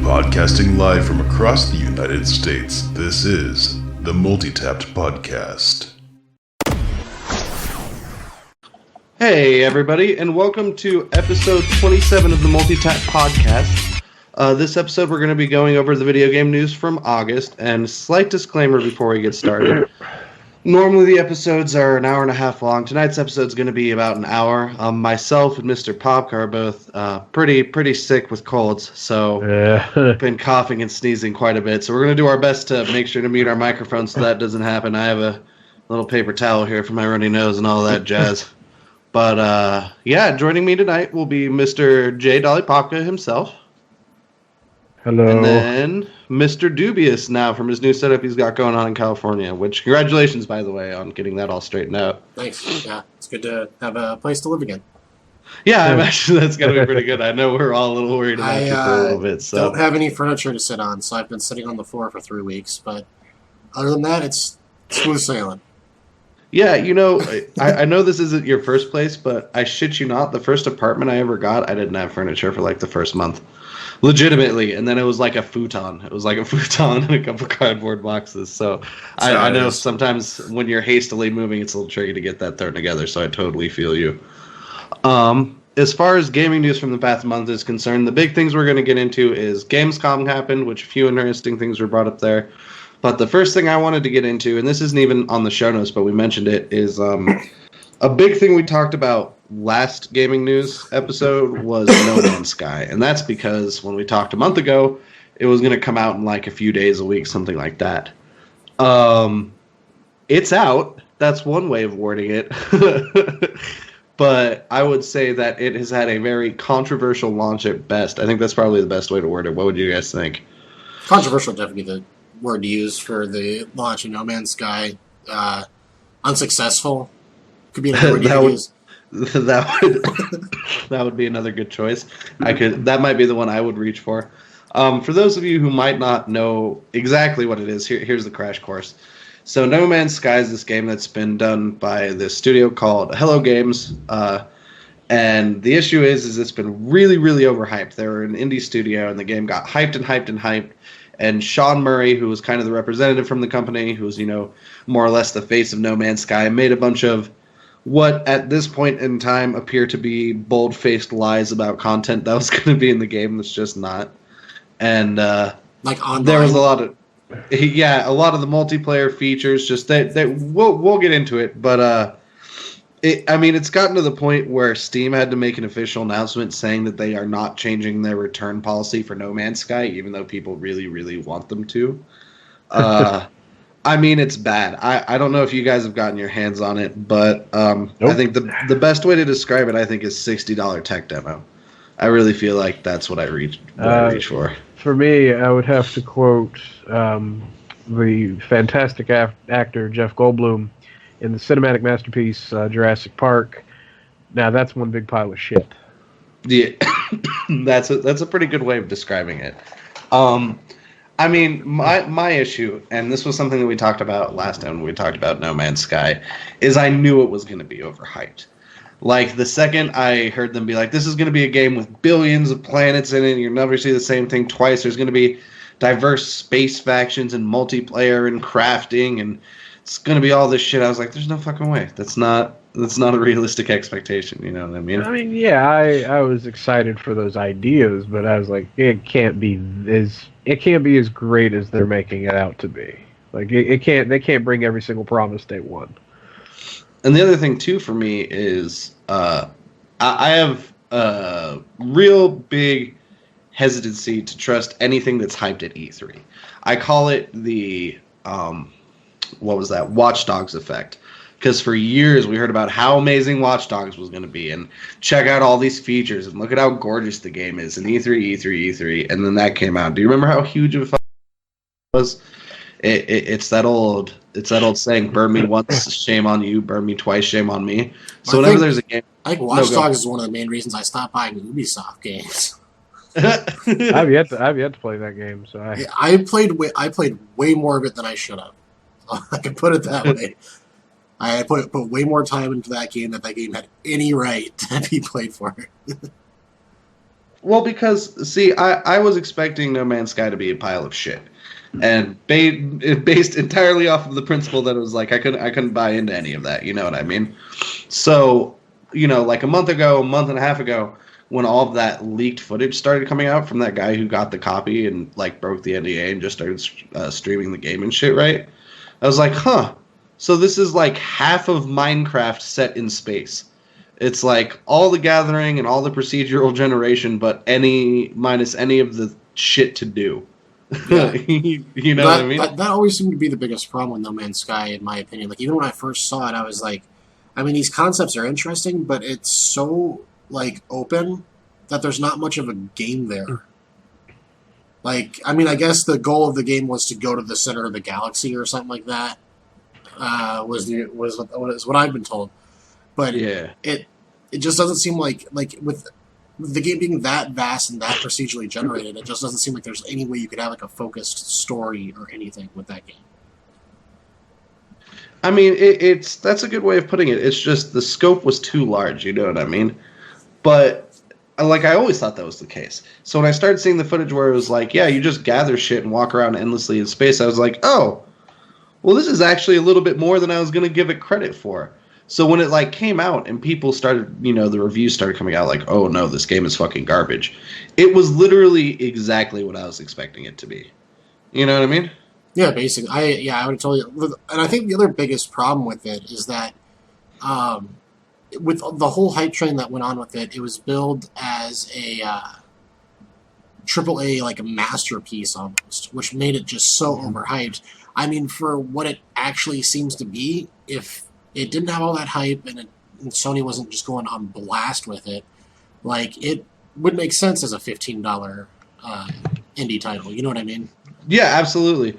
Podcasting live from across the United States, this is the Multitapped Podcast. Hey everybody, and welcome to episode 27 of the Multitapped Podcast. This episode we're going to be going over the video game news from August, and slight disclaimer before we get started. Normally the episodes are an hour and a half long. Tonight's episode is going to be about an hour. Myself and Mr. Popka are both pretty sick with colds, so been coughing and sneezing quite a bit. So we're going to do our best to make sure to mute our microphones so that doesn't happen. I have a little paper towel here for my runny nose and all that jazz. But yeah, joining me tonight will be Mr. J. Dolly Popka himself. Hello. And then Mr. Dubious now from his new setup he's got going on in California, which congratulations, by the way, on getting that all straightened out. Thanks. Yeah, it's good to have a place to live again. Yeah, I'm actually, that's going to be pretty good. I know we're all a little worried about you for a little bit. So. Don't have any furniture to sit on, so I've been sitting on the floor for 3 weeks. But other than that, it's smooth sailing. Yeah, you know, I know this isn't your first place, but I shit you not, the first apartment I ever got, I didn't have furniture for like the first month. Legitimately, and then it was like a futon. It was like a futon and a couple cardboard boxes. So I know sometimes when you're hastily moving, it's a little tricky to get that thrown together. So I totally feel you. As far as gaming news from the past month is concerned, the big things we're going to get into is Gamescom happened, which a few interesting things were brought up there. But the first thing I wanted to get into, and this isn't even on the show notes, but we mentioned it, is a big thing we talked about last gaming news episode was No Man's Sky. And that's because when we talked a month ago, it was going to come out in like a few days, a week, something like that. It's out. That's one way of wording it. But I would say that it has had a very controversial launch at best. I think that's probably the best way to word it. What would you guys think? Controversial, definitely the word to use for the launch of No Man's Sky. Unsuccessful could be another word you could use. That would be another good choice. That might be the one I would reach for. For those of you who might not know exactly what it is, here's the crash course. So No Man's Sky is this game that's been done by this studio called Hello Games, and the issue is it's been really, really overhyped. They were an indie studio, and the game got hyped and hyped and hyped. And Sean Murray, who was kind of the representative from the company, who's more or less the face of No Man's Sky, made a bunch of what at this point in time appear to be bold-faced lies about content that was going to be in the game that's just not. And like online. There was a lot of the multiplayer features. Just we'll get into it, but it's gotten to the point where Steam had to make an official announcement saying that they are not changing their return policy for No Man's Sky, even though people really, really want them to. It's bad. I don't know if you guys have gotten your hands on it, but nope. I think the best way to describe it, I think, is $60 tech demo. I really feel like that's what I reach for. For me, I would have to quote the fantastic actor Jeff Goldblum in the cinematic masterpiece Jurassic Park. Now that's one big pile of shit. Yeah, that's a pretty good way of describing it. My issue, and this was something that we talked about last time when we talked about No Man's Sky, is I knew it was going to be overhyped. Like, the second I heard them be like, this is going to be a game with billions of planets in it, and you'll never see the same thing twice, there's going to be diverse space factions and multiplayer and crafting, and it's going to be all this shit, I was like, there's no fucking way. That's not a realistic expectation, you know what I mean? Yeah, I was excited for those ideas, but I was like, it can't be as great as they're making it out to be. Like, they can't bring every single promise they want. And the other thing too for me is I have a real big hesitancy to trust anything that's hyped at E3. I call it the Watch Dogs effect. Because for years we heard about how amazing Watch Dogs was going to be, and check out all these features, and look at how gorgeous the game is, and E3, and then that came out. Do you remember how huge of a it was? It's that old saying, burn me once, shame on you, burn me twice, shame on me. So whenever there's a game... I think Watch Dogs is one of the main reasons I stopped buying Ubisoft games. I've yet to play that game, so I played way more of it than I should have. I can put it that way. I put way more time into that game than that game had any right to be played for. Well, because see, I was expecting No Man's Sky to be a pile of shit, and based entirely off of the principle that it was like I couldn't buy into any of that. You know what I mean? So, like a month and a half ago, when all of that leaked footage started coming out from that guy who got the copy and like broke the NDA and just started streaming the game and shit, right? I was like, huh. So this is like half of Minecraft set in space. It's like all the gathering and all the procedural generation, but minus any of the shit to do. Yeah. You know what I mean? That always seemed to be the biggest problem with No Man's Sky, in my opinion. Like, even when I first saw it, I was like, I mean, these concepts are interesting, but it's so, like, open that there's not much of a game there. Like, I mean, I guess the goal of the game was to go to the center of the galaxy or something like that. Was what I've been told. But yeah, it just doesn't seem like with the game being that vast and that procedurally generated, it just doesn't seem like there's any way you could have like a focused story or anything with that game. I mean, that's a good way of putting it. It's just the scope was too large. You know what I mean? But like I always thought that was the case. So when I started seeing the footage where it was like, yeah, you just gather shit and walk around endlessly in space, I was like, oh, well, this is actually a little bit more than I was going to give it credit for. So when it like came out and people started, the reviews started coming out like, oh no, this game is fucking garbage. It was literally exactly what I was expecting it to be. You know what I mean? Yeah, basically. I would totally. And I think the other biggest problem with it is that, with the whole hype train that went on with it, it was billed as a AAA, like a masterpiece almost, which made it just so overhyped. I mean, for what it actually seems to be, if it didn't have all that hype and Sony wasn't just going on blast with it, like, it would make sense as a $15 indie title. You know what I mean? Yeah, absolutely.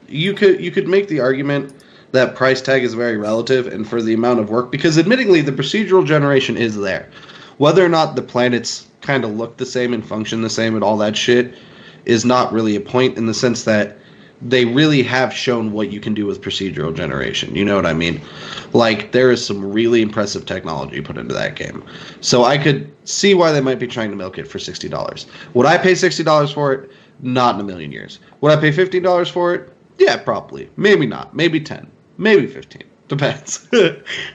You could make the argument that price tag is very relative and for the amount of work, because admittedly the procedural generation is there. Whether or not the planets kind of look the same and function the same and all that shit is not really a point, in the sense that they really have shown what you can do with procedural generation. You know what I mean? Like, there is some really impressive technology put into that game. So I could see why they might be trying to milk it for $60. Would I pay $60 for it? Not in a million years. Would I pay $15 for it? Yeah, probably. Maybe not. Maybe 10. Maybe 15. Depends.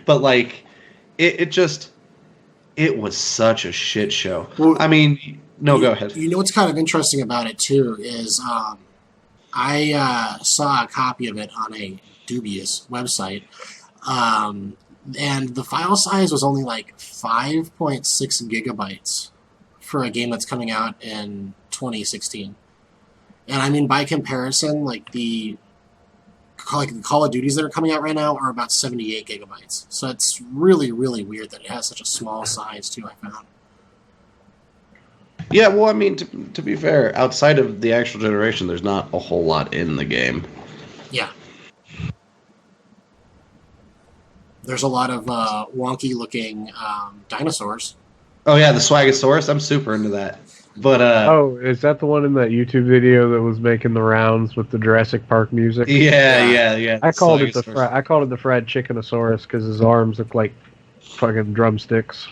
But like, it was such a shit show. Well, I mean, no, go ahead. You know what's kind of interesting about it too is I saw a copy of it on a dubious website, and the file size was only like 5.6 gigabytes for a game that's coming out in 2016. And I mean, by comparison, like the Call of Duties that are coming out right now are about 78 gigabytes. So it's really, really weird that it has such a small size too, I found. Yeah, well, I mean, to be fair, outside of the actual generation, there's not a whole lot in the game. Yeah. There's a lot of wonky-looking dinosaurs. Oh, yeah, the Swaggosaurus. I'm super into that. But oh, is that the one in that YouTube video that was making the rounds with the Jurassic Park music? Yeah. I called it the fried chickenosaurus because his arms look like fucking drumsticks.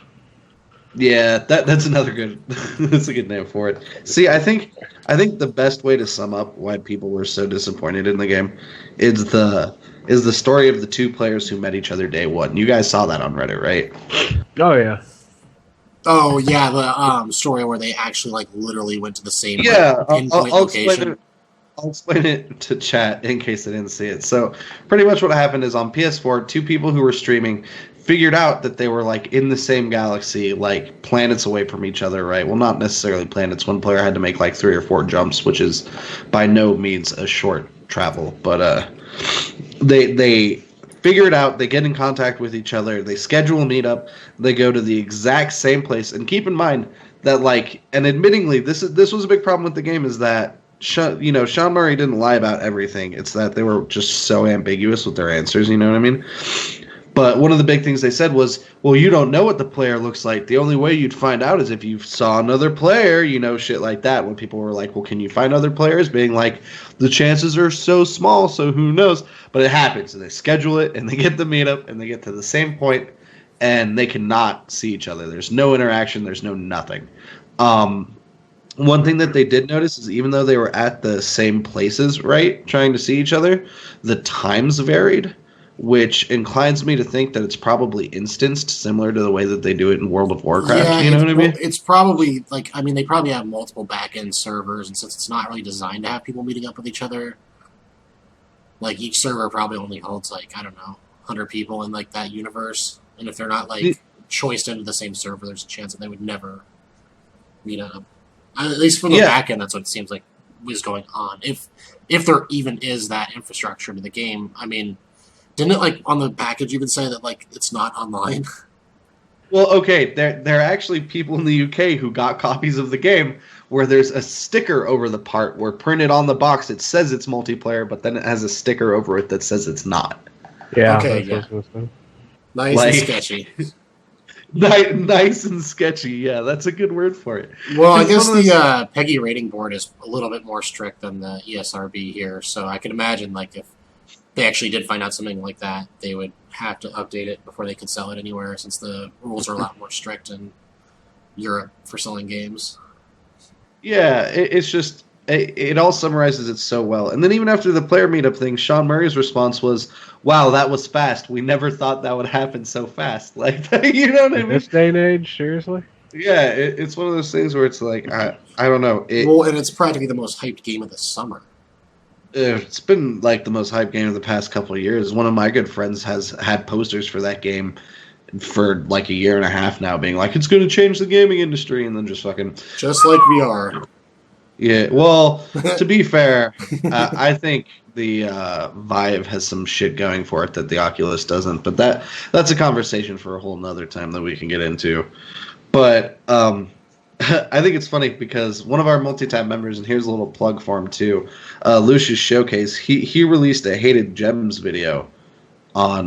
Yeah, that's another good. That's a good name for it. See, I think the best way to sum up why people were so disappointed in the game is the story of the two players who met each other day one. You guys saw that on Reddit, right? Oh yeah. Oh yeah, the story where they actually like literally went to the same pinpoint location. I'll explain it to chat in case they didn't see it. So pretty much what happened is on PS4, two people who were streaming figured out that they were like in the same galaxy, like planets away from each other, right? Well, not necessarily planets. One player had to make like 3 or 4 jumps, which is by no means a short travel. But they figure it out. They get in contact with each other. They schedule a meetup. They go to the exact same place. And keep in mind that, like, and admittingly, this was a big problem with the game, is that Sean Murray didn't lie about everything. It's that they were just so ambiguous with their answers. You know what I mean? But one of the big things they said was, well, you don't know what the player looks like. The only way you'd find out is if you saw another player, shit like that. When people were like, well, can you find other players? Being like, the chances are so small, so who knows? But it happens, and they schedule it, and they get the meetup, and they get to the same point, and they cannot see each other. There's no interaction. There's no nothing. One thing that they did notice is even though they were at the same places, right, trying to see each other, the times varied, which inclines me to think that it's probably instanced similar to the way that they do it in World of Warcraft. Yeah, You know what I mean? it's probably like they probably have multiple back-end servers, and since it's not really designed to have people meeting up with each other, like each server probably only holds like I don't know, 100 people in like that universe, and if they're not like choiced into the same server, there's a chance that they would never meet up. At least for the back end, that's what it seems like was going on. If there even is that infrastructure to the game, I mean, didn't it like on the package even say that like it's not online? Well, okay, there are actually people in the UK who got copies of the game where there's a sticker over the part where printed on the box it says it's multiplayer, but then it has a sticker over it that says it's not. Yeah. Okay, yeah. Nice Like- and sketchy. Nice and sketchy, yeah, that's a good word for it. Well, I 'Cause guess one of those- the PEGI rating board is a little bit more strict than the ESRB here, so I can imagine like if they actually did find out something like that, they would have to update it before they could sell it anywhere, since the rules are a lot more strict in Europe for selling games. Yeah, it's just it all summarizes it so well. And then even after the player meetup thing, Sean Murray's response was, "Wow, that was fast. We never thought that would happen so fast." Like, you know what I In mean? this day and age, seriously? Yeah, it's one of those things where it's like I don't know. Well, and it's practically the most hyped game of the summer. It's been like the most hyped game of the past couple of years. One of my good friends has had posters for that game for like a year and a half now, being like, "It's going to change the gaming industry," and then just fucking Just like VR. yeah. Well, to be fair, I think the Vive has some shit going for it that the Oculus doesn't. But that's a conversation for a whole nother time that we can get into. But I think it's funny because one of our Multitapped members, and here's a little plug for him too, Lucius Showcase. He released a Hated Gems video on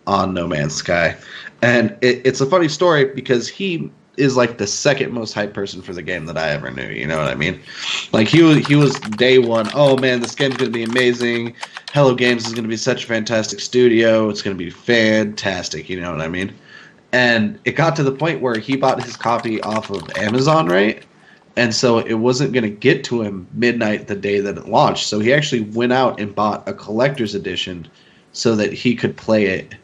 No Man's Sky, and it's a funny story because he is like the second most hyped person for the game that I ever knew. You know what I mean? Like he was day one. Oh man, this game's gonna be amazing. Hello Games is gonna be such a fantastic studio. It's gonna be fantastic. You know what I mean? And it got to the point where he bought his copy off of Amazon, right? And so it wasn't going to get to him midnight the day that it launched. So he actually went out and bought a collector's edition so that he could play it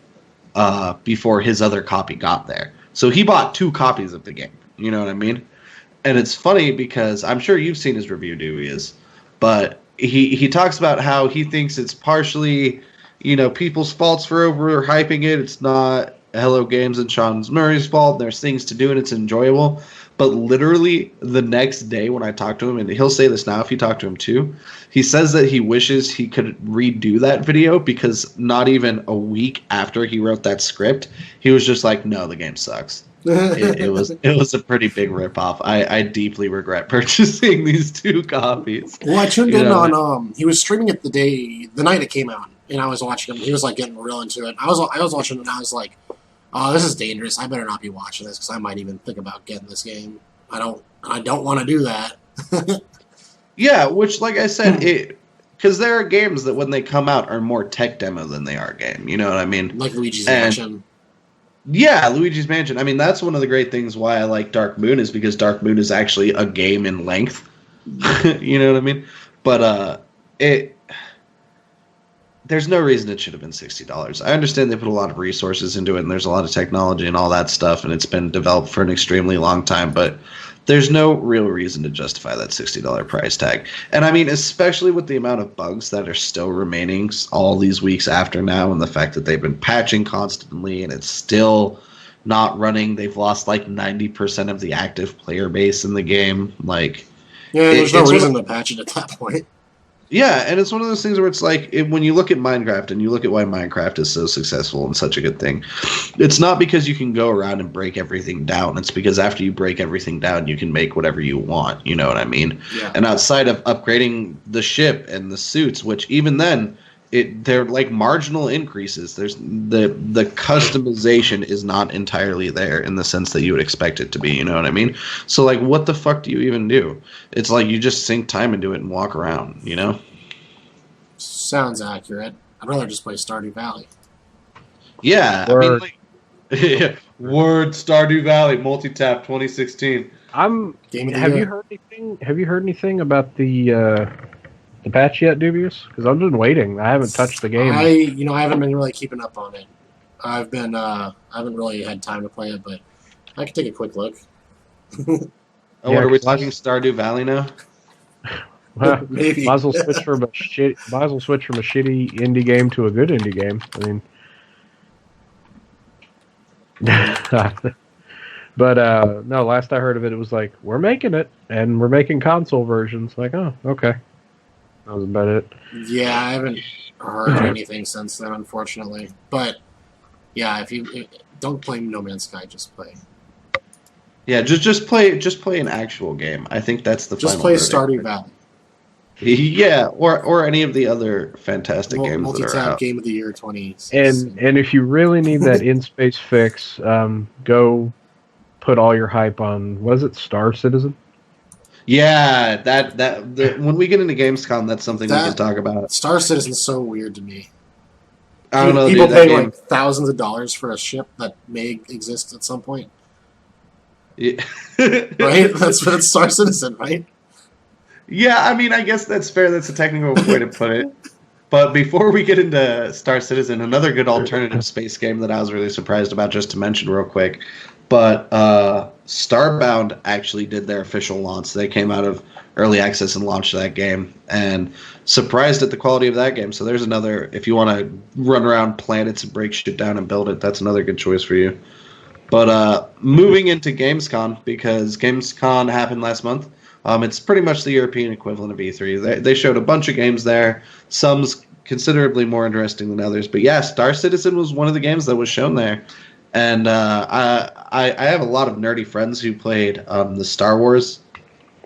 before his other copy got there. So he bought 2 copies of the game. You know what I mean? And it's funny because I'm sure you've seen his review, Dewey's, but he talks about how he thinks it's partially, people's faults for overhyping it. It's not Hello Games and Sean Murray's fault. There's things to do and it's enjoyable. But literally the next day when I talk to him, and he'll say this now if you talk to him too, he says that he wishes he could redo that video because not even a week after he wrote that script, he was just like, no, the game sucks. It was a pretty big ripoff. I deeply regret purchasing these 2 copies. Well, I tuned in on he was streaming it the night it came out, and I was watching him. He was like getting real into it. I was watching it, and I was like, oh, this is dangerous. I better not be watching this because I might even think about getting this game. I don't want to do that. Yeah, which, like I said, because there are games that when they come out are more tech demo than they are game. You know what I mean? Like Luigi's Mansion. Yeah, Luigi's Mansion. I mean, that's one of the great things why I like Dark Moon is because Dark Moon is actually a game in length. You know what I mean? But there's no reason it should have been $60. I understand they put a lot of resources into it, and there's a lot of technology and all that stuff, and it's been developed for an extremely long time, but there's no real reason to justify that $60 price tag. And I mean, especially with the amount of bugs that are still remaining all these weeks after now, and the fact that they've been patching constantly, and it's still not running. They've lost like 90% of the active player base in the game. Like, yeah, there's no reason to patch it at that point. Yeah, and it's one of those things where it's like, when you look at Minecraft and you look at why Minecraft is so successful and such a good thing, it's not because you can go around and break everything down. It's because after you break everything down, you can make whatever you want. You know what I mean? Yeah. And outside of upgrading the ship and the suits, which even then, they're like marginal increases. There's the customization is not entirely there in the sense that you would expect it to be. You know what I mean? So like, what the fuck do you even do? It's like you just sink time into it and walk around. You know? Sounds accurate. I'd rather just play Stardew Valley. Yeah, Word. I mean, like, word Stardew Valley Multitapped 2016. Game of the Have year. you heard anything? Have you heard anything about the patch yet, Dubious? Because I've been waiting. I haven't touched the game. I haven't been really keeping up on it. I haven't really had time to play it, but I can take a quick look. Oh, Yeah, what are we 'cause last- talking Stardew Valley now? Well, Maybe. might as well switch from a shitty indie game to a good indie game. I mean, but no. Last I heard of it, it was like we're making it, and we're making console versions. Like, oh, okay, that was about it. Yeah, I haven't heard anything since then, unfortunately. But yeah, if you don't play No Man's Sky, just play. Yeah, just play an actual game. I think that's the Just final play verdict. Stardew Valley. Yeah, or any of the other fantastic games that are Multitapped out. Game of the Year 20. And if you really need that in-space fix, go put all your hype on, what is it, Star Citizen? Yeah, when we get into Gamescom, that's something we can talk about. Star Citizen's so weird to me. I don't know, People dude, that paying game. like thousands of dollars for a ship that may exist at some point, Yeah. right? That's Star Citizen, right? Yeah, I mean, I guess that's fair. That's a technical way to put it. But before we get into Star Citizen, another good alternative space game that I was really surprised about, just to mention real quick. But Starbound actually did their official launch. They came out of early access and launched that game, and surprised at the quality of that game. So there's another, if you want to run around planets and break shit down and build it, that's another good choice for you. But moving into Gamescom, because Gamescom happened last month. It's pretty much the European equivalent of E3. They showed a bunch of games there. Some's considerably more interesting than others. But yeah, Star Citizen was one of the games that was shown there. And I have a lot of nerdy friends who played the Star Wars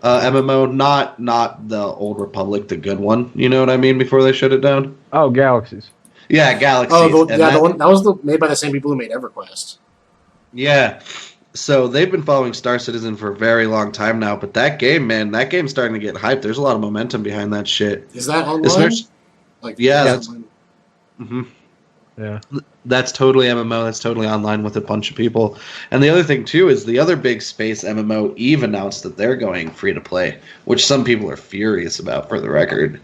MMO, not the Old Republic, the good one. You know what I mean? Before they shut it down. Oh, Galaxies. Yeah, Galaxies. Oh, And the one that was made by the same people who made EverQuest. Yeah. So they've been following Star Citizen for a very long time now, but that game's starting to get hyped. There's a lot of momentum behind that shit. Is that online? Especially- Like, Yeah, that's that's- online? Yeah. That's totally MMO. That's totally online with a bunch of people. And the other thing, too, is the other big space MMO, Eve, announced that they're going free to play, which some people are furious about, for the record.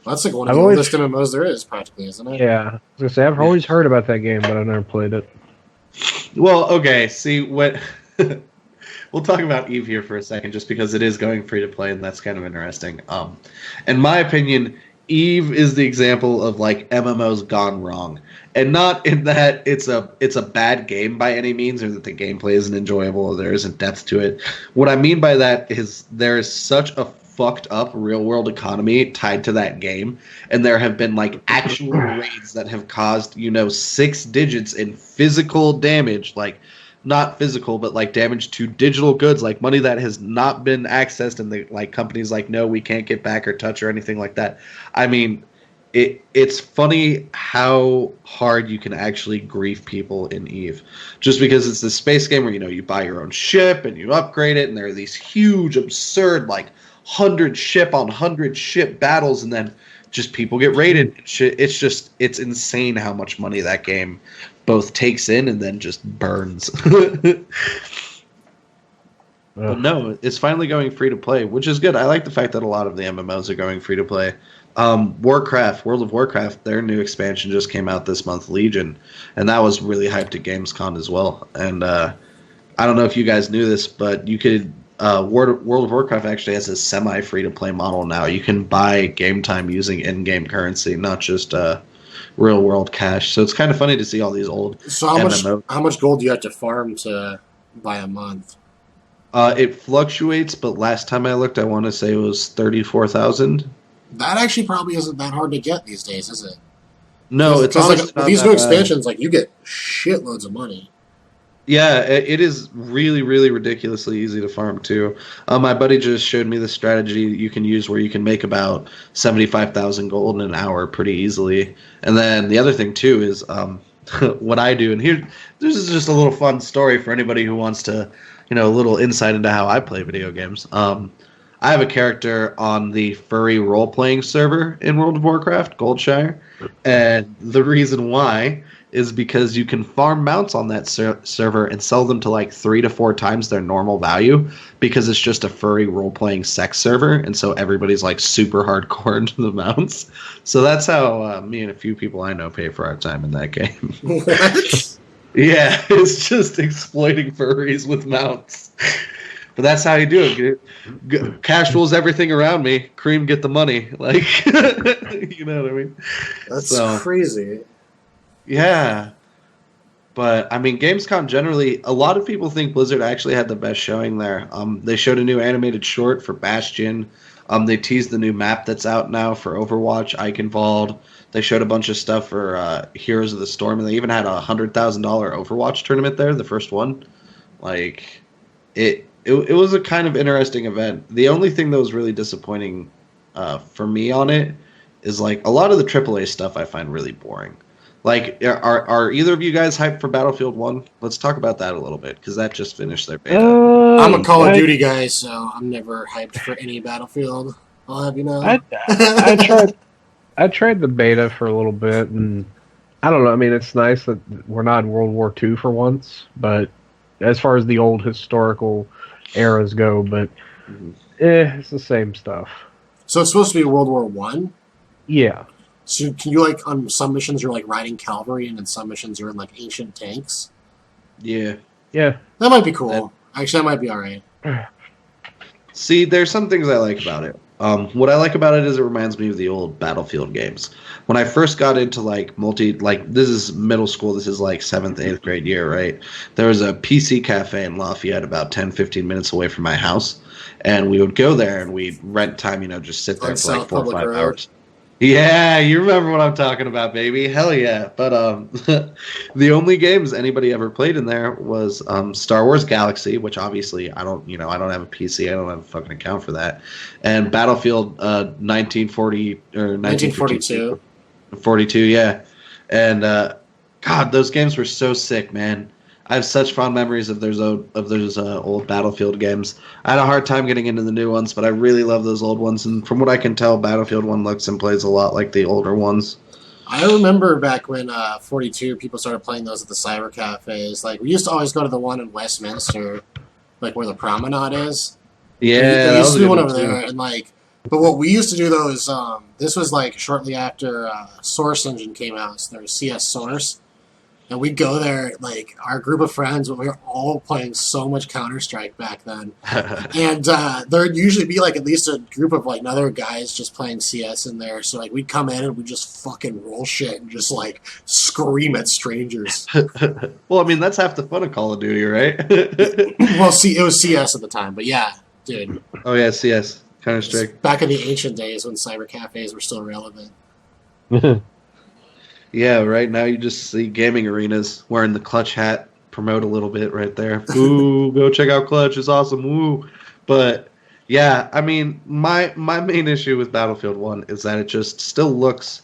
That's like one I've of the always- oldest MMOs there is, practically, isn't it? Yeah. I was going to say, I've always heard about that game, but I've never played it. Well, okay, see, what... We'll talk about Eve here for a second, just because it is going free to play, and that's kind of interesting. In my opinion, Eve is the example of like MMOs gone wrong, and not in that it's a bad game by any means, or that the gameplay isn't enjoyable or there isn't depth to it. What I mean by that is there is such a fucked up real world economy tied to that game, and there have been like actual raids that have caused 6 digits in physical damage, like. Not physical, but like damage to digital goods, like money that has not been accessed, and the like companies like, no, we can't get back or touch or anything like that. I mean, it's funny how hard you can actually grief people in Eve, just because it's this space game where you buy your own ship and you upgrade it, and there are these huge, absurd, like 100 ship on 100 ship battles, and then just people get raided. It's insane how much money that game both takes in and then just burns. But no, it's finally going free to play, which is good. I like the fact that a lot of the MMOs are going free to play. World of Warcraft, their new expansion just came out this month, Legion, and that was really hyped at Gamescom as well. And I don't know if you guys knew this, but you could World of Warcraft actually has a semi free to play model now. You can buy game time using in-game currency, not just real world cash. So it's kind of funny to see all these old So MMO. how much gold do you have to farm to buy a month? It fluctuates, but last time I looked, I want to say it was 34,000. That actually probably isn't that hard to get these days, is it? No, it's Because honestly like not these that new bad. expansions, like you get shitloads of money. Yeah, it is really, really ridiculously easy to farm too. My buddy just showed me the strategy you can use where you can make about 75,000 gold in an hour pretty easily. And then the other thing too is what I do. And here, this is just a little fun story for anybody who wants to, a little insight into how I play video games. I have a character on the furry role-playing server in World of Warcraft, Goldshire, and the reason why is because you can farm mounts on that server and sell them to like 3 to 4 times their normal value because it's just a furry role-playing sex server, and so everybody's like super hardcore into the mounts. So that's how me and a few people I know pay for our time in that game. What? Yeah, it's just exploiting furries with mounts. But that's how you do it. Cash rules everything around me. Cream, get the money. Like, you know what I mean? That's crazy. Yeah. But, I mean, Gamescom generally, a lot of people think Blizzard actually had the best showing there. They showed a new animated short for Bastion. They teased the new map that's out now for Overwatch, Eichenwald. They showed a bunch of stuff for Heroes of the Storm, and they even had a $100,000 Overwatch tournament there, the first one. Like, it was a kind of interesting event. The only thing that was really disappointing for me on it is, like, a lot of the AAA stuff I find really boring. Like, are either of you guys hyped for Battlefield 1? Let's talk about that a little bit, because that just finished their beta. I'm a Call of Duty guy, so I'm never hyped for any Battlefield. I'll have you know. I tried the beta for a little bit, and I don't know. I mean, it's nice that we're not in World War II for once, but as far as the old historical eras go, but it's the same stuff. So it's supposed to be World War One? Yeah. So can you, like, on some missions you're like riding cavalry, and in some missions you're in like ancient tanks? Yeah. Yeah. That might be cool. Actually, that might be alright. See, there's some things I like about it. What I like about it is it reminds me of the old Battlefield games. When I first got into this is middle school, this is like 7th, 8th grade year, right? There was a PC cafe in Lafayette about 10, 15 minutes away from my house. And we would go there and we'd rent time, just sit there for like 4 or 5 hours. Yeah, you remember what I'm talking about, baby. Hell yeah. But the only games anybody ever played in there was Star Wars Galaxy, which obviously I don't have a PC. I don't have a fucking account for that. And Battlefield 1940 or 1942. 42, yeah. And God, those games were so sick, man. I have such fond memories of those old Battlefield games. I had a hard time getting into the new ones, but I really love those old ones. And from what I can tell, Battlefield 1 looks and plays a lot like the older ones. I remember back when 42 people started playing those at the cyber cafes. Like, we used to always go to the one in Westminster, like where the promenade is. Yeah, there used to be one over there, and like. But what we used to do though is this was like shortly after Source Engine came out. So there was CS Source. And we'd go there, like, our group of friends, we were all playing so much Counter-Strike back then. And there'd usually be, like, at least a group of, like, other guys just playing CS in there. So, like, we'd come in and we'd just fucking roll shit and just, like, scream at strangers. Well, I mean, that's half the fun of Call of Duty, right? Well, see, it was CS at the time. But, yeah, dude. Oh, yeah, CS. Counter-Strike. Back in the ancient days when cyber cafes were still relevant. Yeah, right now you just see gaming arenas wearing the Clutch hat, promote a little bit right there. Ooh, go check out Clutch, it's awesome, woo. But, yeah, I mean, my main issue with Battlefield 1 is that it just still looks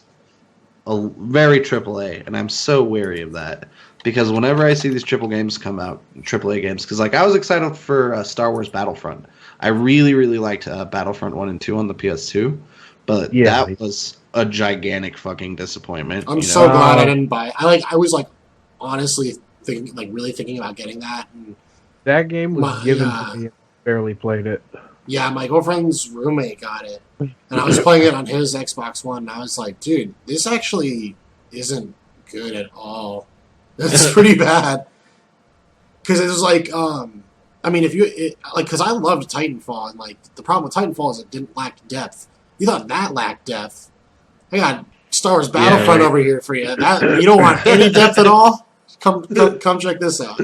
very AAA, and I'm so wary of that. Because whenever I see these AAA games come out, AAA games, because, like, I was excited for Star Wars Battlefront. I really, really liked Battlefront 1 and 2 on the PS2, but that was a gigantic fucking disappointment. I'm so glad I didn't buy it. I was like honestly really thinking about getting that. And that game was given to me. I barely played it. Yeah, my girlfriend's roommate got it, and I was playing it on his Xbox One. And I was like, dude, this actually isn't good at all. It's pretty bad. Because it was like, I mean, because I loved Titanfall, and like the problem with Titanfall is it didn't lack depth. You thought that lacked depth. I got Star Wars Battlefront over here for you. You don't want any depth at all? Come check this out.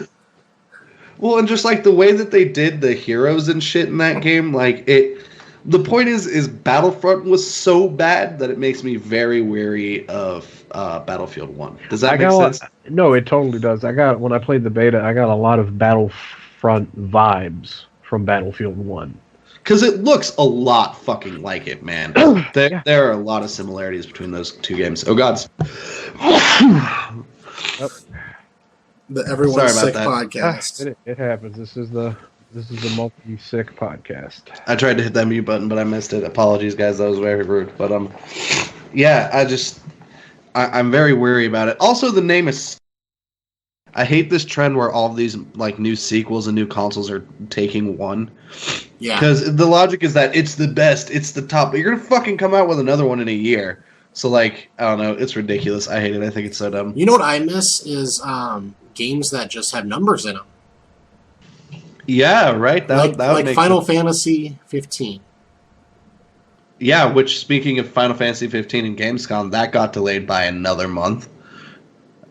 Well, and just like the way that they did the heroes and shit in that game, like the point is Battlefront was so bad that it makes me very wary of Battlefield 1. Does that make sense? No, it totally does. When I played the beta, I got a lot of Battlefront vibes from Battlefield 1. Because it looks a lot fucking like it, man. There are a lot of similarities between those two games. Oh, God. The Everyone's Sick podcast. It happens. This is the multi-sick podcast. I tried to hit that mute button, but I missed it. Apologies, guys. That was very rude. But, yeah, I'm very weary about it. Also, the name is. I hate this trend where all of these like new sequels and new consoles are taking one. Yeah. Because the logic is that it's the best, it's the top, but you're gonna fucking come out with another one in a year. So like, I don't know, it's ridiculous. I hate it. I think it's so dumb. You know what I miss is games that just have numbers in them. Yeah, right. That would like make Final sense. Fantasy 15. Yeah, which speaking of Final Fantasy 15 and Gamescom, that got delayed by another month.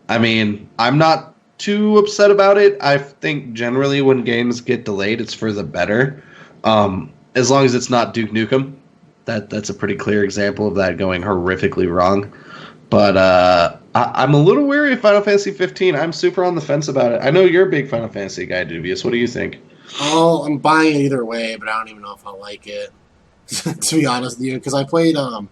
I mean, I'm not too upset about it. I think generally when games get delayed, it's for the better. As long as it's not Duke Nukem. That's a pretty clear example of that going horrifically wrong. But I'm a little wary of Final Fantasy 15. I'm super on the fence about it. I know you're a big Final Fantasy guy, Dubious. What do you think? Oh, I'm buying it either way, but I don't even know if I'll like it. To be honest with you, because I played, I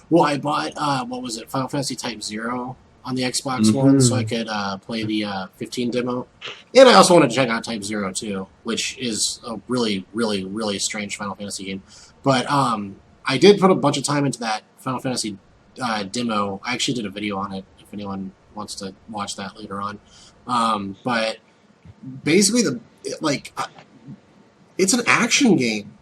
bought, what was it, Final Fantasy Type 0 on the Xbox One, so I could play the 15 demo. And I also wanted to check out Type 0 too, which is a really, really, really strange Final Fantasy game. But I did put a bunch of time into that Final Fantasy demo. I actually did a video on it, if anyone wants to watch that later on. But basically, it's an action game.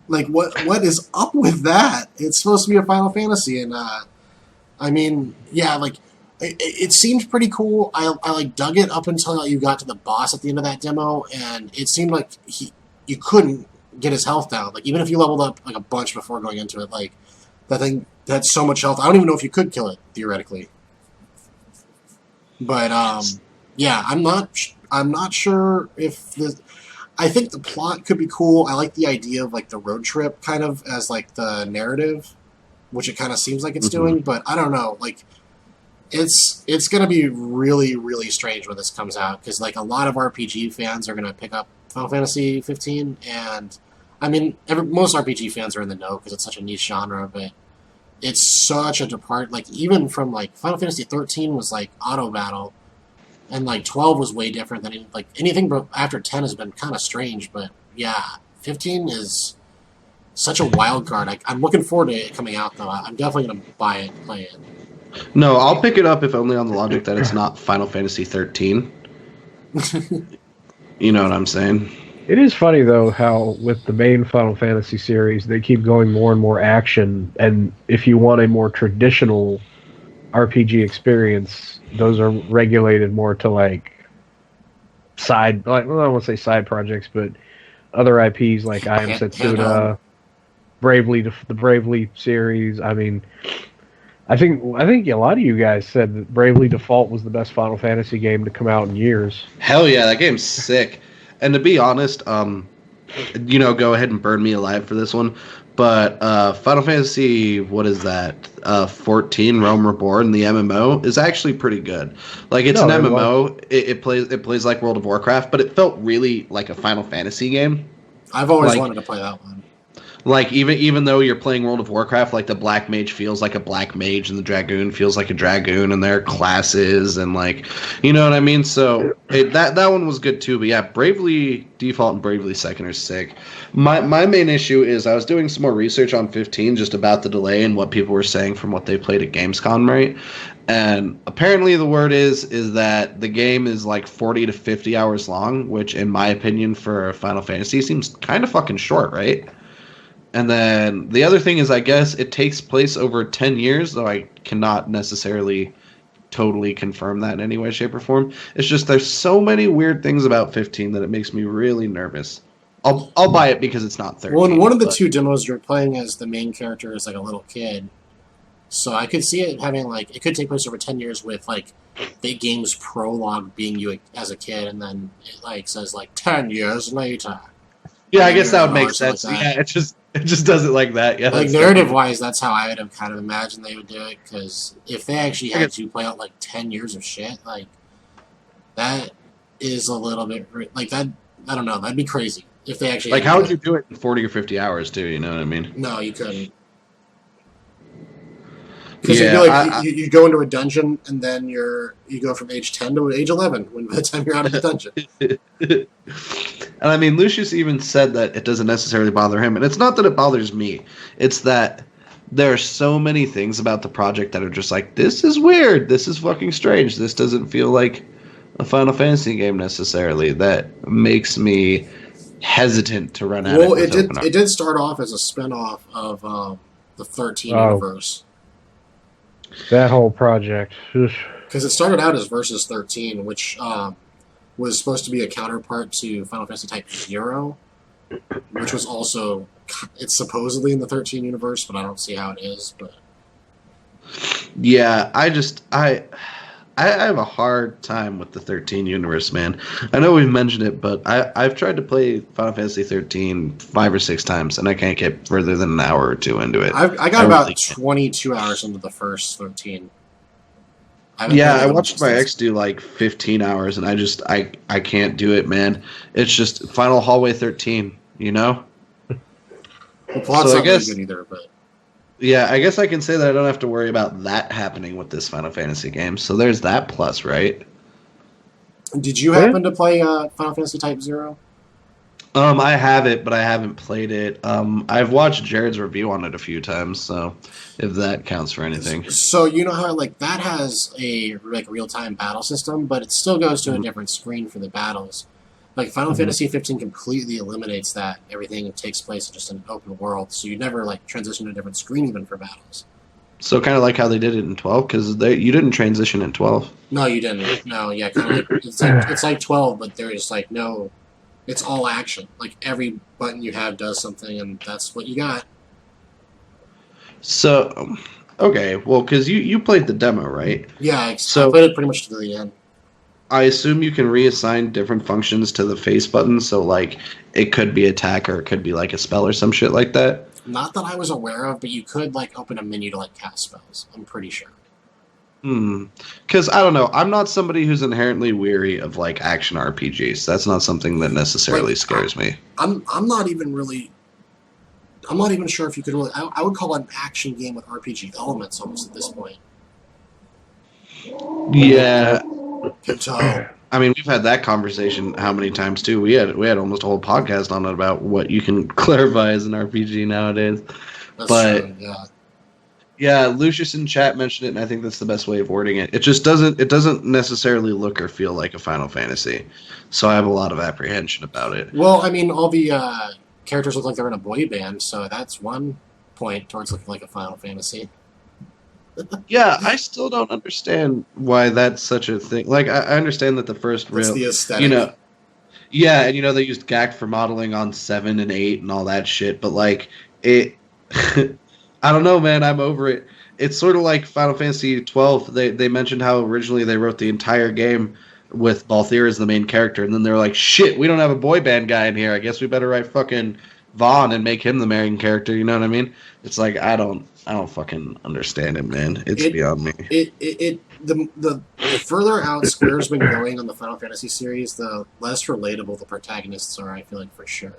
Like, what is up with that? It's supposed to be a Final Fantasy, and I mean, yeah, like it seemed pretty cool. I like dug it up until you got to the boss at the end of that demo, and it seemed like you couldn't get his health down. Like even if you leveled up like a bunch before going into it, like that thing had so much health. I don't even know if you could kill it theoretically. But yeah, I'm not sure if the. I think the plot could be cool. I like the idea of like the road trip kind of as like the narrative, which it kind of seems like it's doing. But I don't know. Like it's gonna be really, really strange when this comes out because like a lot of RPG fans are gonna pick up Final Fantasy 15, and I mean most RPG fans are in the know because it's such a niche genre, but it's such a like even from like Final Fantasy 13 was like auto battle. And like 12 was way different than like anything but after 10 has been kind of strange, but yeah, 15 is such a wild card. I'm looking forward to it coming out though. I'm definitely gonna buy it and play it. No, I'll pick it up if only on the logic that it's not Final Fantasy 13. You know what I'm saying? It is funny though how with the main Final Fantasy series they keep going more and more action, and if you want a more traditional RPG experience, those are regulated more to like side, like well, I don't want to say side projects, but other IPs like I Am Setsuda, the Bravely series. I mean, I think a lot of you guys said that Bravely Default was the best Final Fantasy game to come out in years. Hell yeah, that game's sick. And to be honest, go ahead and burn me alive for this one. But Final Fantasy, what is that? 14 Realm Reborn, the MMO, is actually pretty good. Like it's an MMO. It plays like World of Warcraft, but it felt really like a Final Fantasy game. I've always wanted to play that one. Like even though you're playing World of Warcraft, like the Black Mage feels like a Black Mage and the Dragoon feels like a Dragoon, and their classes and like, you know what I mean. So that one was good too. But yeah, Bravely Default and Bravely Second are sick. My main issue is I was doing some more research on 15 just about the delay and what people were saying from what they played at Gamescom, right? And apparently the word is that the game is like 40 to 50 hours long, which in my opinion for Final Fantasy seems kind of fucking short, right? And then the other thing is, I guess it takes place over 10 years, though I cannot necessarily totally confirm that in any way, shape, or form. It's just there's so many weird things about 15 that it makes me really nervous. I'll buy it because it's not 13. Well, in one of the two demos, you're playing as the main character as like a little kid. So I could see it having like, it could take place over 10 years with like the game's prologue being you as a kid, and then it like says like 10 years later. Yeah, I guess that would make sense. Like yeah, it just does it like that. Yeah, like narrative-wise, that's how I would have kind of imagined they would do it. Because if they actually had to play out like 10 years of shit, like that is a little bit like that. I don't know. That'd be crazy if they actually like. How would you do it in 40 or 50 hours too? You know what I mean? No, you couldn't. Because you go into a dungeon and then you go from age 10 to age 11 by the time you're out of the dungeon. And I mean, Lucius even said that it doesn't necessarily bother him, and it's not that it bothers me. It's that there are so many things about the project that are just like, this is weird, this is fucking strange, this doesn't feel like a Final Fantasy game necessarily, that makes me hesitant to run at it. Well, it did start off as a spinoff of the 13 universe. That whole project. Because it started out as Versus 13, which was supposed to be a counterpart to Final Fantasy Type 0, which was also, it's supposedly in the 13 universe, but I don't see how it is. But yeah, I have a hard time with the 13 universe, man. I know we've mentioned it, but I've tried to play Final Fantasy 13 5 or 6 times, and I can't get further than an hour or two into it. I got about 22 hours into the first 13. I watched my ex do like 15 hours, and I can't do it, man. It's just Final Hallway 13, you know? The plot's not very good either, but... Yeah, I guess I can say that I don't have to worry about that happening with this Final Fantasy game. So there's that plus, right? Did you happen to play Final Fantasy Type 0? I have it, but I haven't played it. I've watched Jared's review on it a few times, so if that counts for anything. So you know how like that has a like real-time battle system, but it still goes to a different screen for the battles. Like Final Fantasy 15 completely eliminates that. Everything takes place just in an open world, so you never like transition to a different screen even for battles. So kind of like how they did it in 12, because you didn't transition in 12. No, you didn't. No, yeah, kind of like it's like 12, but there's like no, it's all action. Like every button you have does something, and that's what you got. So, okay, well, because you played the demo, right? Yeah, I played it pretty much to the end. I assume you can reassign different functions to the face button, so like it could be attack or it could be like a spell or some shit like that. Not that I was aware of, but you could like open a menu to like cast spells. I'm pretty sure. Because I don't know, I'm not somebody who's inherently weary of like action RPGs. That's not something that necessarily scares me. I'm not even sure if you could really. I would call it an action game with RPG elements almost at this point. Yeah. I mean, we've had that conversation how many times too? We had almost a whole podcast on it about what you can clarify as an RPG nowadays. That's true, yeah. Yeah, Lucius in chat mentioned it, and I think that's the best way of wording it. It just doesn't necessarily look or feel like a Final Fantasy, so I have a lot of apprehension about it. Well, I mean, all the characters look like they're in a boy band, so that's one point towards looking like a Final Fantasy. Yeah, I still don't understand why that's such a thing. Like, I understand that the first real, the aesthetic. You know, yeah, and they used GAC for modeling on 7 and 8 and all that shit, but like it, I don't know, man. I'm over it. It's sort of like Final Fantasy 12. They mentioned how originally they wrote the entire game with Balthier as the main character, and then they're like, shit, we don't have a boy band guy in here. I guess we better write fucking Vaughn and make him the main character. You know what I mean? It's like I don't fucking understand it, man. It's beyond me. The further out Square's been going on the Final Fantasy series, the less relatable the protagonists are. I feel like for sure.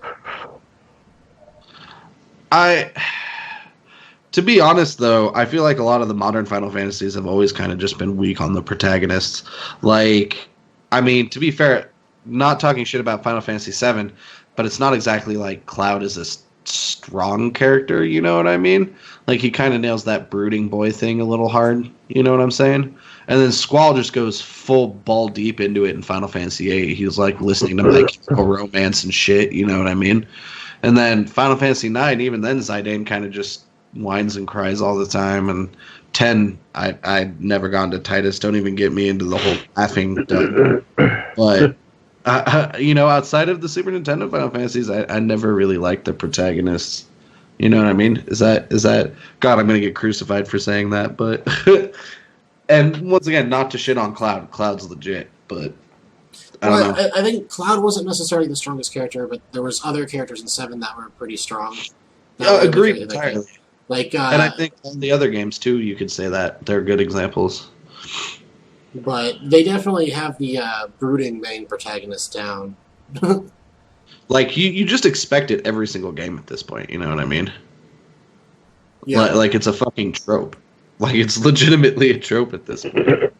To be honest, though, I feel like a lot of the modern Final Fantasies have always kind of just been weak on the protagonists. Like, I mean, to be fair, not talking shit about Final Fantasy VII, but it's not exactly like Cloud is a strong character, you know what I mean? Like, he kind of nails that brooding boy thing a little hard, you know what I'm saying? And then Squall just goes full ball deep into it in Final Fantasy VIII. He's like listening to like romance and shit, you know what I mean? And then Final Fantasy IX, even then Zidane kind of just whines and cries all the time. And 10, I'd never gone to Titus. Don't even get me into the whole laughing dub. But outside of the Super Nintendo Final Fantasies, I never really liked the protagonists. You know what I mean? Is that God, I'm gonna get crucified for saying that, but and once again, not to shit on Cloud. Cloud's legit, but I don't know. I think Cloud wasn't necessarily the strongest character, but there was other characters in 7 that were pretty strong. Agreed entirely. And I think on the other games too, you could say that they're good examples. But they definitely have the brooding main protagonist down. Like, you just expect it every single game at this point, you know what I mean? Yeah. Like it's a fucking trope. Like, it's legitimately a trope at this point.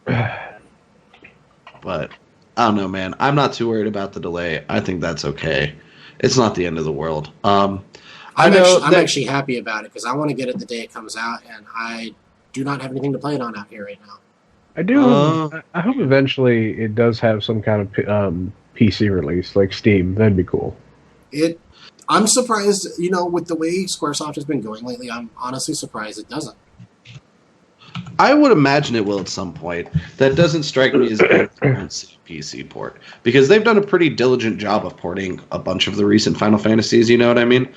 But, I don't know, man. I'm not too worried about the delay. I think that's okay. It's not the end of the world. I'm actually happy about it because I want to get it the day it comes out, and I do not have anything to play it on out here right now. I do. I hope eventually it does have some kind of PC release, like Steam. That'd be cool. I'm surprised, with the way Squaresoft has been going lately. I'm honestly surprised it doesn't. I would imagine it will at some point. That doesn't strike me as a PC port because they've done a pretty diligent job of porting a bunch of the recent Final Fantasies. You know what I mean?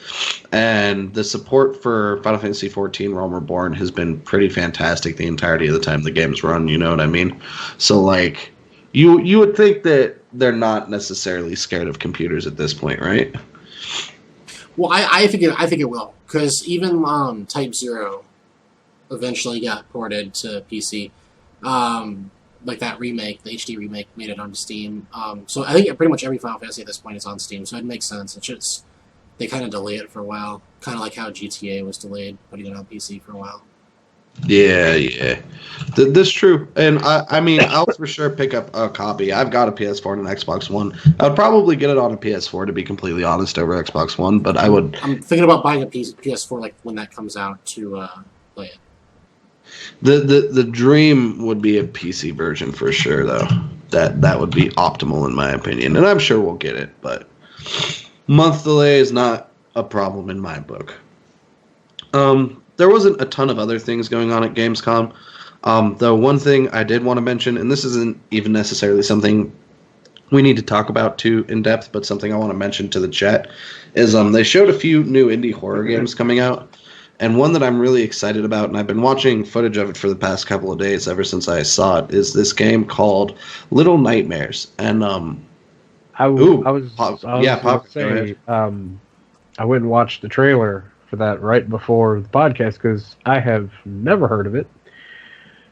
And the support for Final Fantasy XIV Realm Reborn has been pretty fantastic the entirety of the time the game's run. You know what I mean? So like, you would think that they're not necessarily scared of computers at this point, right? Well, I think it will because even Type 0 eventually got ported to PC. Like that remake, the HD remake, made it onto Steam. So I think pretty much every Final Fantasy at this point is on Steam, so it makes sense. It's just they kind of delay it for a while, kind of like how GTA was delayed, putting it on PC for a while. Yeah. That's true. And I mean, I'll for sure pick up a copy. I've got a PS4 and an Xbox One. I would probably get it on a PS4, to be completely honest, over Xbox One, but I'm thinking about buying a PS4 like when that comes out to play it. The dream would be a PC version for sure, though. That would be optimal in my opinion, and I'm sure we'll get it. But month delay is not a problem in my book. There wasn't a ton of other things going on at Gamescom. Though one thing I did want to mention, and this isn't even necessarily something we need to talk about too in depth, but something I want to mention to the chat, is they showed a few new indie horror games coming out. And one that I'm really excited about, and I've been watching footage of it for the past couple of days ever since I saw it, is this game called Little Nightmares. And I went and watched the trailer for that right before the podcast because I have never heard of it.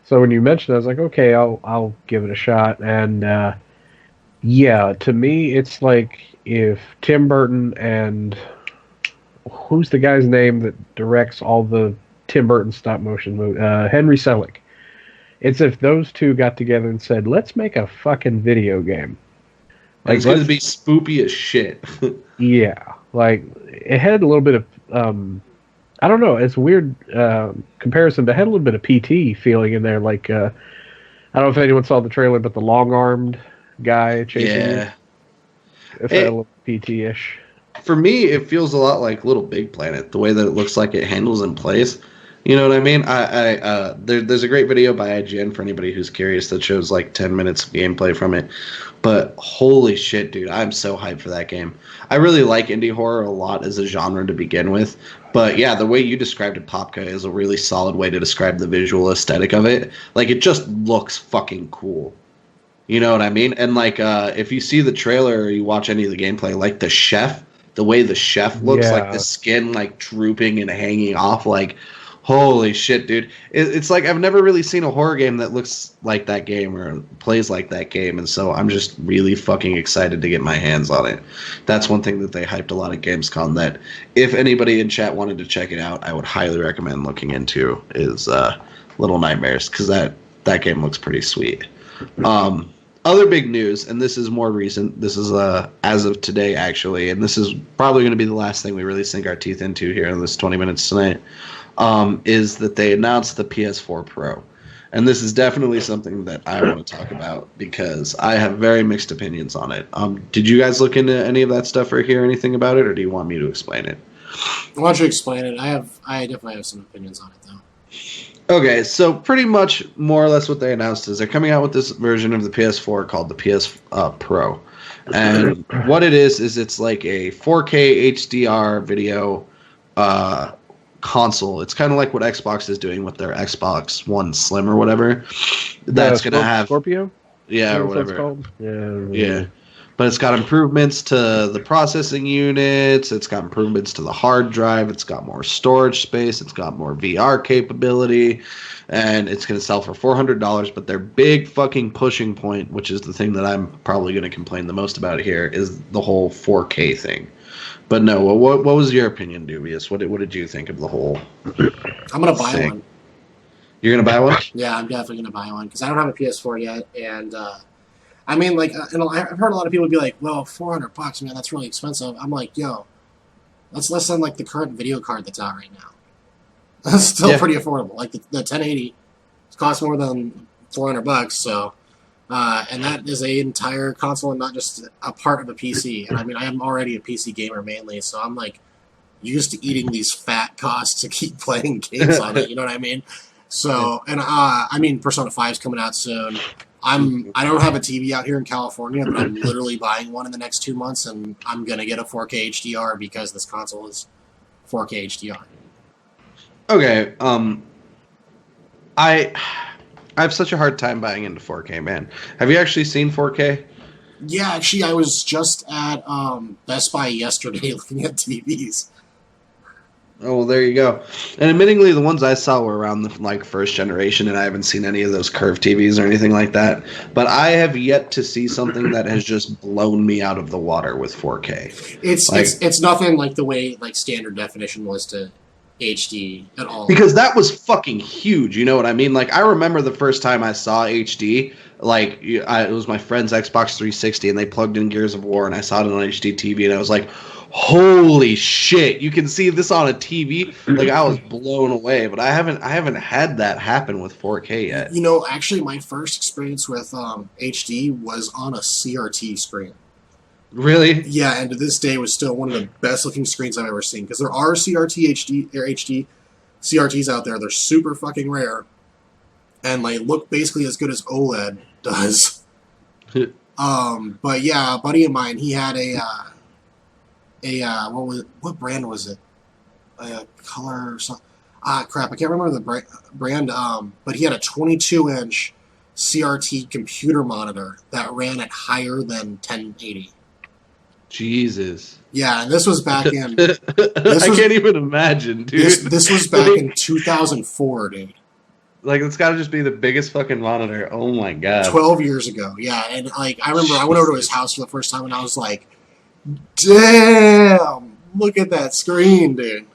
So when you mentioned it, I was like, okay, I'll give it a shot. And to me, it's like if Tim Burton and who's the guy's name that directs all the Tim Burton stop motion movies? Henry Selick. It's if those two got together and said, let's make a fucking video game. Like, it's going to be spoopy as shit. Yeah. Like, it had a little bit of, I don't know, it's a weird comparison, but it had a little bit of PT feeling in there. Like, I don't know if anyone saw the trailer, but the long-armed guy chasing you. It felt a little PT-ish. For me, it feels a lot like Little Big Planet, the way that it looks like it handles and plays. You know what I mean? There's a great video by IGN for anybody who's curious that shows like 10 minutes of gameplay from it. But holy shit, dude, I'm so hyped for that game. I really like indie horror a lot as a genre to begin with. But yeah, the way you described it, Popka, is a really solid way to describe the visual aesthetic of it. Like, it just looks fucking cool. You know what I mean? And like, if you see the trailer or you watch any of the gameplay, like the chef, the way the chef looks, like the skin like drooping and hanging off, like, holy shit, dude. It's like I've never really seen a horror game that looks like that game or plays like that game, and so I'm just really fucking excited to get my hands on it. That's one thing that they hyped a lot at Gamescom that if anybody in chat wanted to check it out, I would highly recommend looking into is Little Nightmares, because that game looks pretty sweet. Other big news, and this is more recent, this is as of today actually, and this is probably going to be the last thing we really sink our teeth into here in this 20 minutes tonight, is that they announced the PS4 Pro. And this is definitely something that I want to talk about because I have very mixed opinions on it. Did you guys look into any of that stuff or hear anything about it, or do you want me to explain it? Why don't you explain it? I definitely have some opinions on it, though. Okay, so pretty much more or less what they announced is they're coming out with this version of the PS4 called the PS Pro. And what it is it's like a 4K HDR video console. It's kind of like what Xbox is doing with their Xbox One Slim or whatever. That's going to have... Scorpio? Yeah, or whatever. Yeah. But it's got improvements to the processing units. It's got improvements to the hard drive. It's got more storage space. It's got more VR capability. And it's going to sell for $400. But their big fucking pushing point, which is the thing that I'm probably going to complain the most about here, is the whole 4K thing. But no, what was your opinion, Dubious? What did you think of the whole I'm going to buy one. You're going to buy one? Yeah, I'm definitely going to buy one. Because I don't have a PS4 yet. And... I mean, like, I've heard a lot of people be like, well, $400, man, that's really expensive. I'm like, yo, That's less than like the current video card that's out right now. That's still pretty affordable. Like the 1080 costs more than $400, so and that is an entire console and not just a part of a PC. And I mean, I am already a PC gamer mainly, so I'm like used to eating these fat costs to keep playing games on it. You know what I mean? So, and I mean, Persona 5 is coming out soon. I don't have a TV out here in California, but I'm literally buying one in the next 2 months, and I'm gonna get a 4K HDR because this console is 4K HDR. Okay, I have such a hard time buying into 4K, man. Have you actually seen 4K? Yeah, actually, I was just at Best Buy yesterday looking at TVs. Oh, well, there you go. And admittingly, the ones I saw were around the first generation, and I haven't seen any of those curved TVs or anything like that. But I have yet to see something that has just blown me out of the water with 4K. It's nothing like the way standard definition was to HD at all. Because that was fucking huge, you know what I mean? Like, I remember the first time I saw HD, it was my friend's Xbox 360, and they plugged in Gears of War, and I saw it on HD TV, and I was like, holy shit, you can see this on a TV? Like, I was blown away, but I haven't had that happen with 4K yet. You know, actually, my first experience with HD was on a CRT screen. Really? Yeah, and to this day was still one of the best looking screens I've ever seen, because there are HD CRTs out there. They're super fucking rare, and they look basically as good as OLED does. But yeah, a buddy of mine, he had what brand was it? A color or something. Crap, I can't remember the brand. But he had a 22-inch CRT computer monitor that ran at higher than 1080. Jesus. Yeah, and this was back in... I can't even imagine, dude. This was back in 2004, dude. Like, it's got to just be the biggest fucking monitor. Oh, my God. 12 years ago, yeah. And, I remember I went over to his house for the first time, and I was like, damn, look at that screen, dude.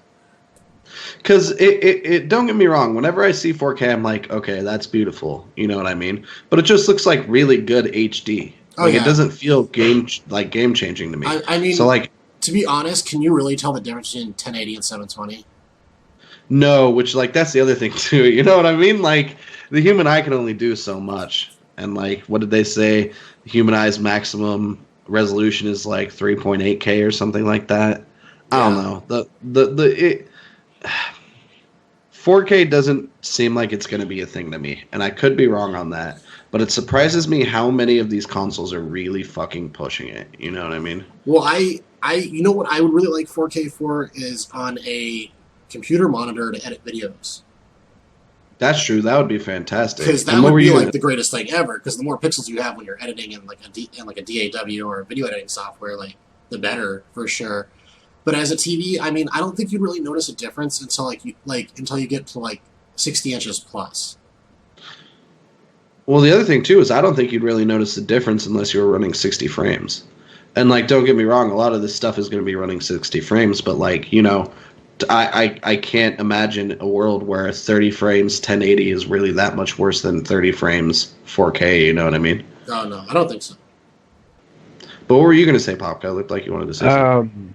Because it don't get me wrong, whenever I see 4K, I'm like, okay, that's beautiful. You know what I mean? But it just looks like really good HD. It doesn't feel game changing to me. I mean, so to be honest, can you really tell the difference between 1080 and 720? No, which that's the other thing too. You know what I mean? Like, the human eye can only do so much. And what did they say? The human eye's maximum resolution is 3.8K or something like that. I don't know. 4K doesn't seem like it's going to be a thing to me, and I could be wrong on that. But it surprises me how many of these consoles are really fucking pushing it. You know what I mean? Well, you know what I would really like 4K for is on a computer monitor to edit videos. That's true. That would be fantastic. Because that would be the greatest thing ever. Because the more pixels you have when you're editing in a DAW or video editing software, the better for sure. But as a TV, I mean, I don't think you'd really notice a difference until you get to 60 inches plus. Well, the other thing too is I don't think you'd really notice the difference unless you were running 60 frames. And don't get me wrong, a lot of this stuff is going to be running 60 frames, but I can't imagine a world where 30 frames 1080 is really that much worse than 30 frames 4K, you know what I mean? Oh, no, I don't think so. But what were you going to say, Popka? It looked like you wanted to say something.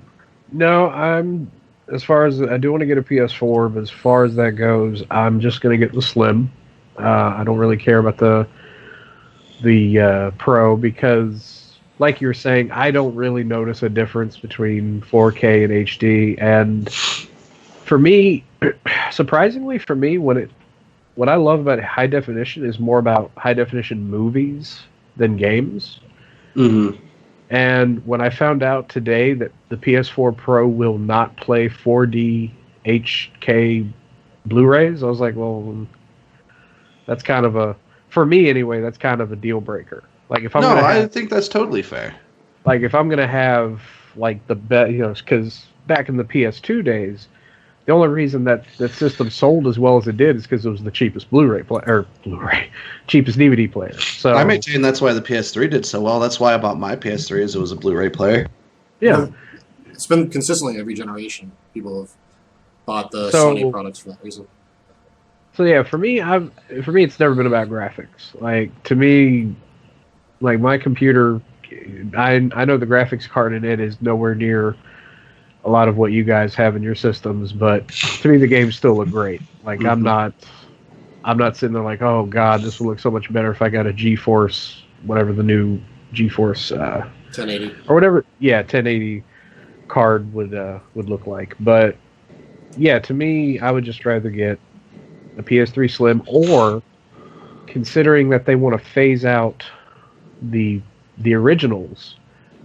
No, as far as I do want to get a PS4, but as far as that goes, I'm just going to get the Slim. I don't really care about the Pro because, like you were saying, I don't really notice a difference between 4K and HD. And for me, surprisingly for me, what I love about high definition is more about high definition movies than games. Mm-hmm. And when I found out today that the PS4 Pro will not play 4D HK Blu-rays, I was like, well, that's kind of for me anyway, that's kind of a deal breaker. I think that's totally fair. If I'm going to have the bet, because back in the PS2 days, the only reason that the system sold as well as it did is because it was the cheapest cheapest DVD player. So I maintain that's why the PS3 did so well. That's why I bought my PS3 as it was a Blu-ray player. Yeah, well, it's been consistently every generation. People have bought the Sony products for that reason. So yeah, for me, it's never been about graphics. To me, my computer, I know the graphics card in it is nowhere near a lot of what you guys have in your systems, but to me the games still look great. Like I'm not sitting there like, oh god, this would look so much better if I got a GeForce, whatever the new GeForce 1080 or whatever, 1080 card would look like. But yeah, to me, I would just rather get a PS3 Slim, or considering that they want to phase out the originals,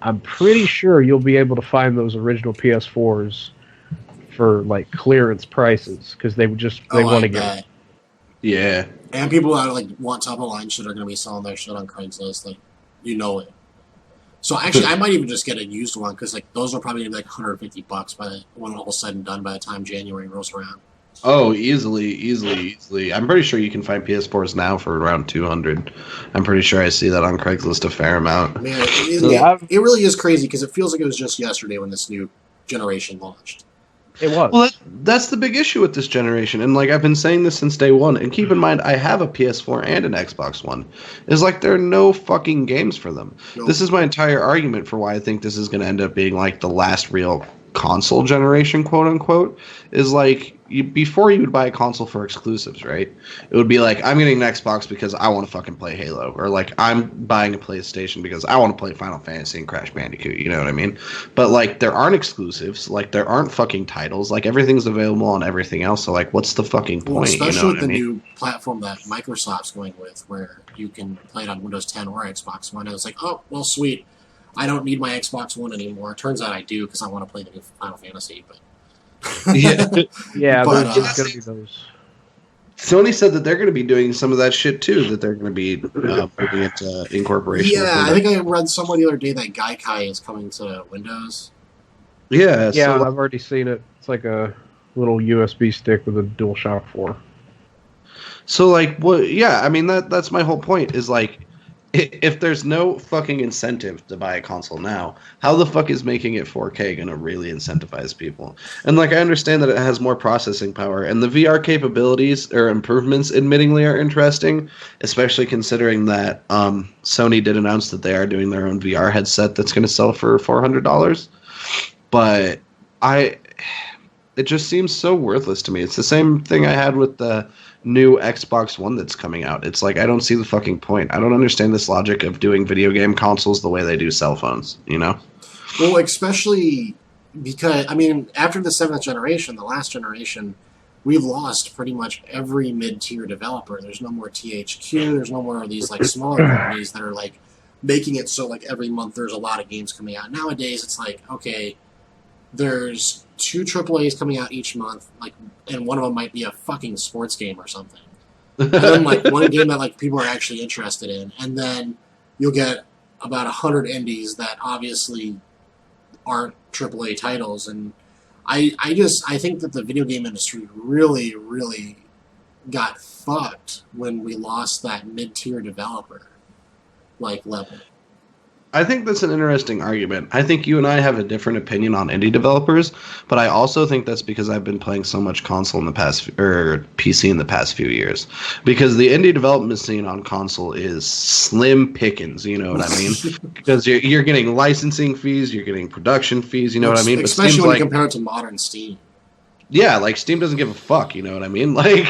I'm pretty sure you'll be able to find those original PS4s for like clearance prices because they want to get. Yeah, and people that like want top of line shit are going to be selling their shit on Craigslist, like it. So actually, I might even just get a used one because like those are probably going to be like $150 when all said and done by the time January rolls around. Oh, easily. I'm pretty sure you can find PS4s now for around 200. I'm pretty sure I see that on Craigslist a fair amount. Man, it really is crazy because it feels like it was just yesterday when this new generation launched. It was. Well, that's the big issue with this generation, and like I've been saying this since day one. And keep in mind, I have a PS4 and an Xbox One. Is like there are no fucking games for them. Nope. This is my entire argument for why I think this is going to end up being like the last real console generation, quote unquote. Is like before you would buy a console for exclusives, right? It would be like, I'm getting an Xbox because I want to fucking play Halo, or like I'm buying a PlayStation because I want to play Final Fantasy and Crash Bandicoot. You know what I mean? But like there aren't exclusives, like there aren't fucking titles, like everything's available on everything else. So like, what's the fucking point? Well, especially with the I mean? new platform that Microsoft's going with, where you can play it on Windows 10 or Xbox One. And it's like, oh, well, sweet. I don't need my Xbox One anymore. It turns out I do because I want to play the new Final Fantasy, but. Yeah, but, there's going to be those. Sony said that they're going to be doing some of that shit too. That they're going to be moving into incorporation. Yeah, I think I read somewhere the other day that Gaikai is coming to Windows. Yeah, so I've already seen it. It's like a little USB stick with a DualShock 4. So like, what? Yeah, I mean that's my whole point. Is like, if there's no fucking incentive to buy a console now, how the fuck is making it 4K gonna really incentivize people? And like, I understand that it has more processing power, and the VR capabilities or improvements, admittingly, are interesting, especially considering that Sony did announce that they are doing their own VR headset that's gonna sell for $400. But it just seems so worthless to me. It's the same thing I had with the new Xbox One that's coming out. It's like, I don't see the fucking point. I don't understand this logic of doing video game consoles the way they do cell phones, you know? Well, especially because, I mean, after the 7th generation, the last generation, we've lost pretty much every mid-tier developer. There's no more THQ. There's no more of these like smaller companies that are like making it so like every month there's a lot of games coming out. Nowadays, it's like, okay, there's 2 AAAs coming out each month, like, and one of them might be a fucking sports game or something. And then like one game that like people are actually interested in, and then you'll get about 100 indies that obviously aren't AAA titles. And I think that the video game industry really, really got fucked when we lost that mid-tier developer like level. I think that's an interesting argument. I think you and I have a different opinion on indie developers, but I also think that's because I've been playing so much console in the past, or PC in the past few years. Because the indie development scene on console is slim pickings, you know what I mean? Because you're getting licensing fees, you're getting production fees, you know what I mean? Especially when you compare it to modern Steam. Yeah, like Steam doesn't give a fuck, you know what I mean? Like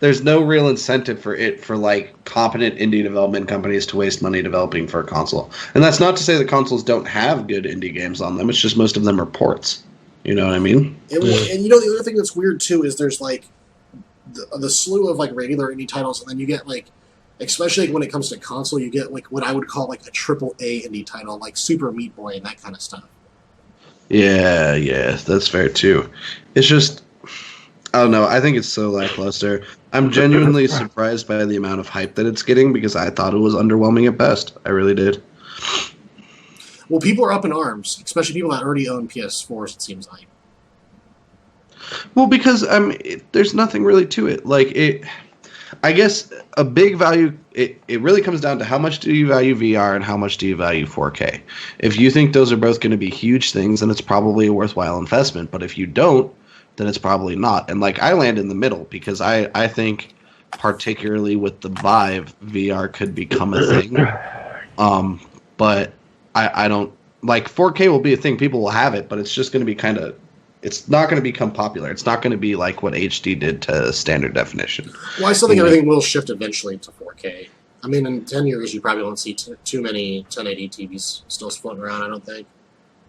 there's no real incentive for like competent indie development companies to waste money developing for a console. And that's not to say that consoles don't have good indie games on them. It's just most of them are ports. You know what I mean? And you know, the other thing that's weird too is there's like the slew of like regular indie titles, and then you get like, especially when it comes to console, you get like what I would call like a AAA indie title, like Super Meat Boy and that kind of stuff. Yeah, that's fair too. It's just, I don't know. I think it's so lackluster. I'm genuinely surprised by the amount of hype that it's getting, because I thought it was underwhelming at best. I really did. Well, people are up in arms, especially people that already own PS4s, it seems like. Well, because there's nothing really to it. Like, I guess a big value, it really comes down to how much do you value VR and how much do you value 4K. If you think those are both going to be huge things, then it's probably a worthwhile investment. But if you don't, then it's probably not. And like, I land in the middle, because I think particularly with the Vive, VR could become a thing. But I don't like 4K will be a thing. People will have it, but it's just going to be it's not going to become popular. It's not going to be like what HD did to standard definition. Well, I still think everything will shift eventually to 4K. I mean, in 10 years, you probably won't see too many 1080 TVs still floating around, I don't think.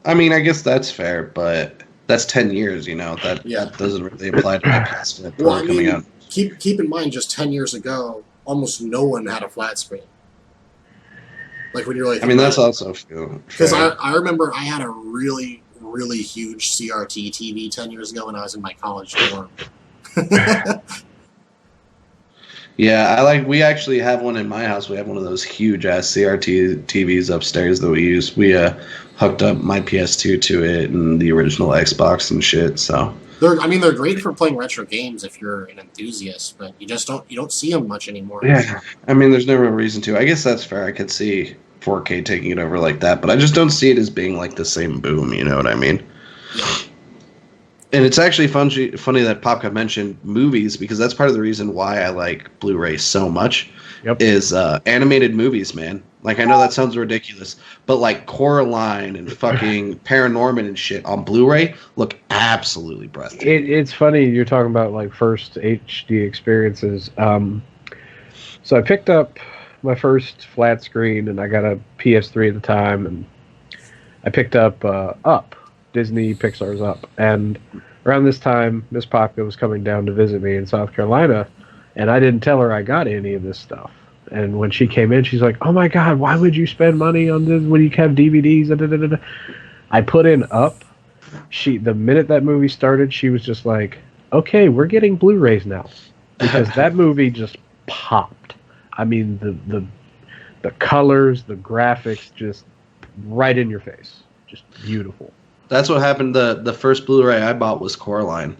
I mean, I guess that's fair, but that's 10 years, that doesn't really apply to my past coming out. Keep in mind, just 10 years ago, almost no one had a flat screen. Like when you're like, I mean, that's also true. Because I remember I had a really, really huge CRT TV 10 years ago when I was in my college dorm. Yeah, we actually have one in my house. We have one of those huge ass CRT TVs upstairs that we use. We hooked up my PS2 to it and the original Xbox and shit. So they're great for playing retro games if you're an enthusiast, but you don't see them much anymore. Yeah, I mean, there's no real reason to. I guess that's fair. I could see 4K taking it over like that, but I just don't see it as being like the same boom. You know what I mean? Yeah. And it's actually funny that Popka mentioned movies, because that's part of the reason why I like Blu-ray so much. Yep. Is animated movies, man. Like, I know that sounds ridiculous, but like Coraline and fucking Paranorman and shit on Blu-ray look absolutely breathtaking. It's funny you're talking about like first HD experiences. So I picked up my first flat screen, and I got a PS3 at the time, and I picked up Up. Disney Pixar's Up. And around this time, Miss Popka was coming down to visit me in South Carolina, and I didn't tell her I got any of this stuff. And when she came in, she's like, "Oh my God, why would you spend money on this when you have DVDs?" Da, da, da, da. I put in Up. The minute that movie started, she was just like, "Okay, we're getting Blu-rays now," because that movie just popped. I mean, the colors, the graphics, just right in your face, just beautiful. That's what happened. The first Blu-ray I bought was Coraline,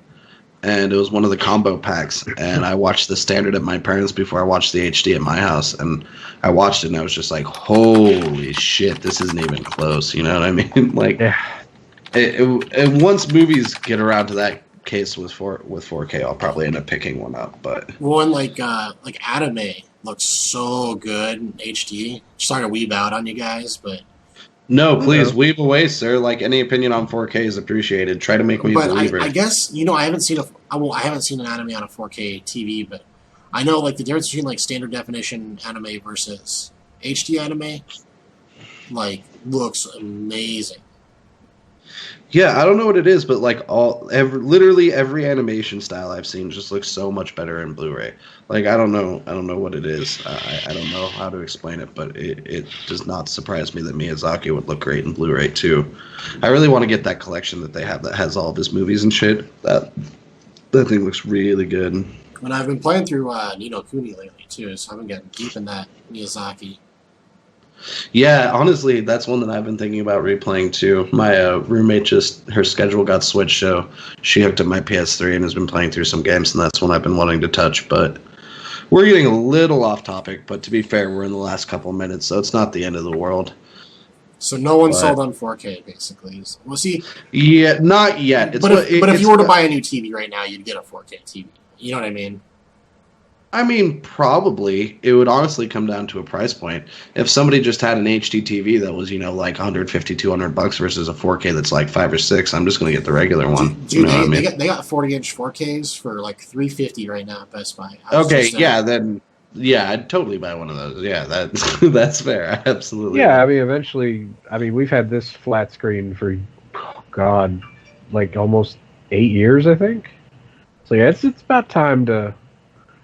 and it was one of the combo packs. And I watched the standard at my parents' before I watched the HD at my house. And I watched it, and I was just like, "Holy shit, this isn't even close." You know what I mean? Like, Yeah. Once movies get around to that case with 4K, I'll probably end up picking one up. But one like Anime looks so good in HD. Sorry to weeb out on you guys, but. no, please weave away, sir. Like, any opinion on 4K is appreciated. Try to make me a believer. I guess I haven't seen I haven't seen an anime on a 4K TV, but I know like the difference between like standard definition anime versus HD anime, like looks amazing. Yeah, I don't know what it is, but like literally every animation style I've seen just looks so much better in Blu-ray. Like, I don't know what it is. I don't know how to explain it, but it does not surprise me that Miyazaki would look great in Blu-ray too. I really want to get that collection that they have that has all of his movies and shit. That thing looks really good. And I've been playing through Ni no Kuni lately too, so I've been getting deep in that Miyazaki. Yeah, honestly, that's one that I've been thinking about replaying too. My roommate her schedule got switched, so she hooked up my PS3 and has been playing through some games, and that's one I've been wanting to touch. But we're getting a little off topic, but to be fair, we're in the last couple minutes, so it's not the end of the world. So no one sold on 4K, basically. Well, see, yeah, not yet. But if you were to buy a new TV right now, you'd get a 4K TV. You know what I mean? I mean, probably. It would honestly come down to a price point. If somebody just had an HD TV that was, like $150, $200 versus a 4K that's like $5 or $6, I'm just going to get the regular one. Dude, you know what I mean? they got 40-inch 4Ks for like $350 right now at Best Buy. Okay, I'd totally buy one of those. Yeah, that's fair. Absolutely. Yeah, I mean, eventually, we've had this flat screen for, God, like almost 8 years, I think. So yeah, it's about time to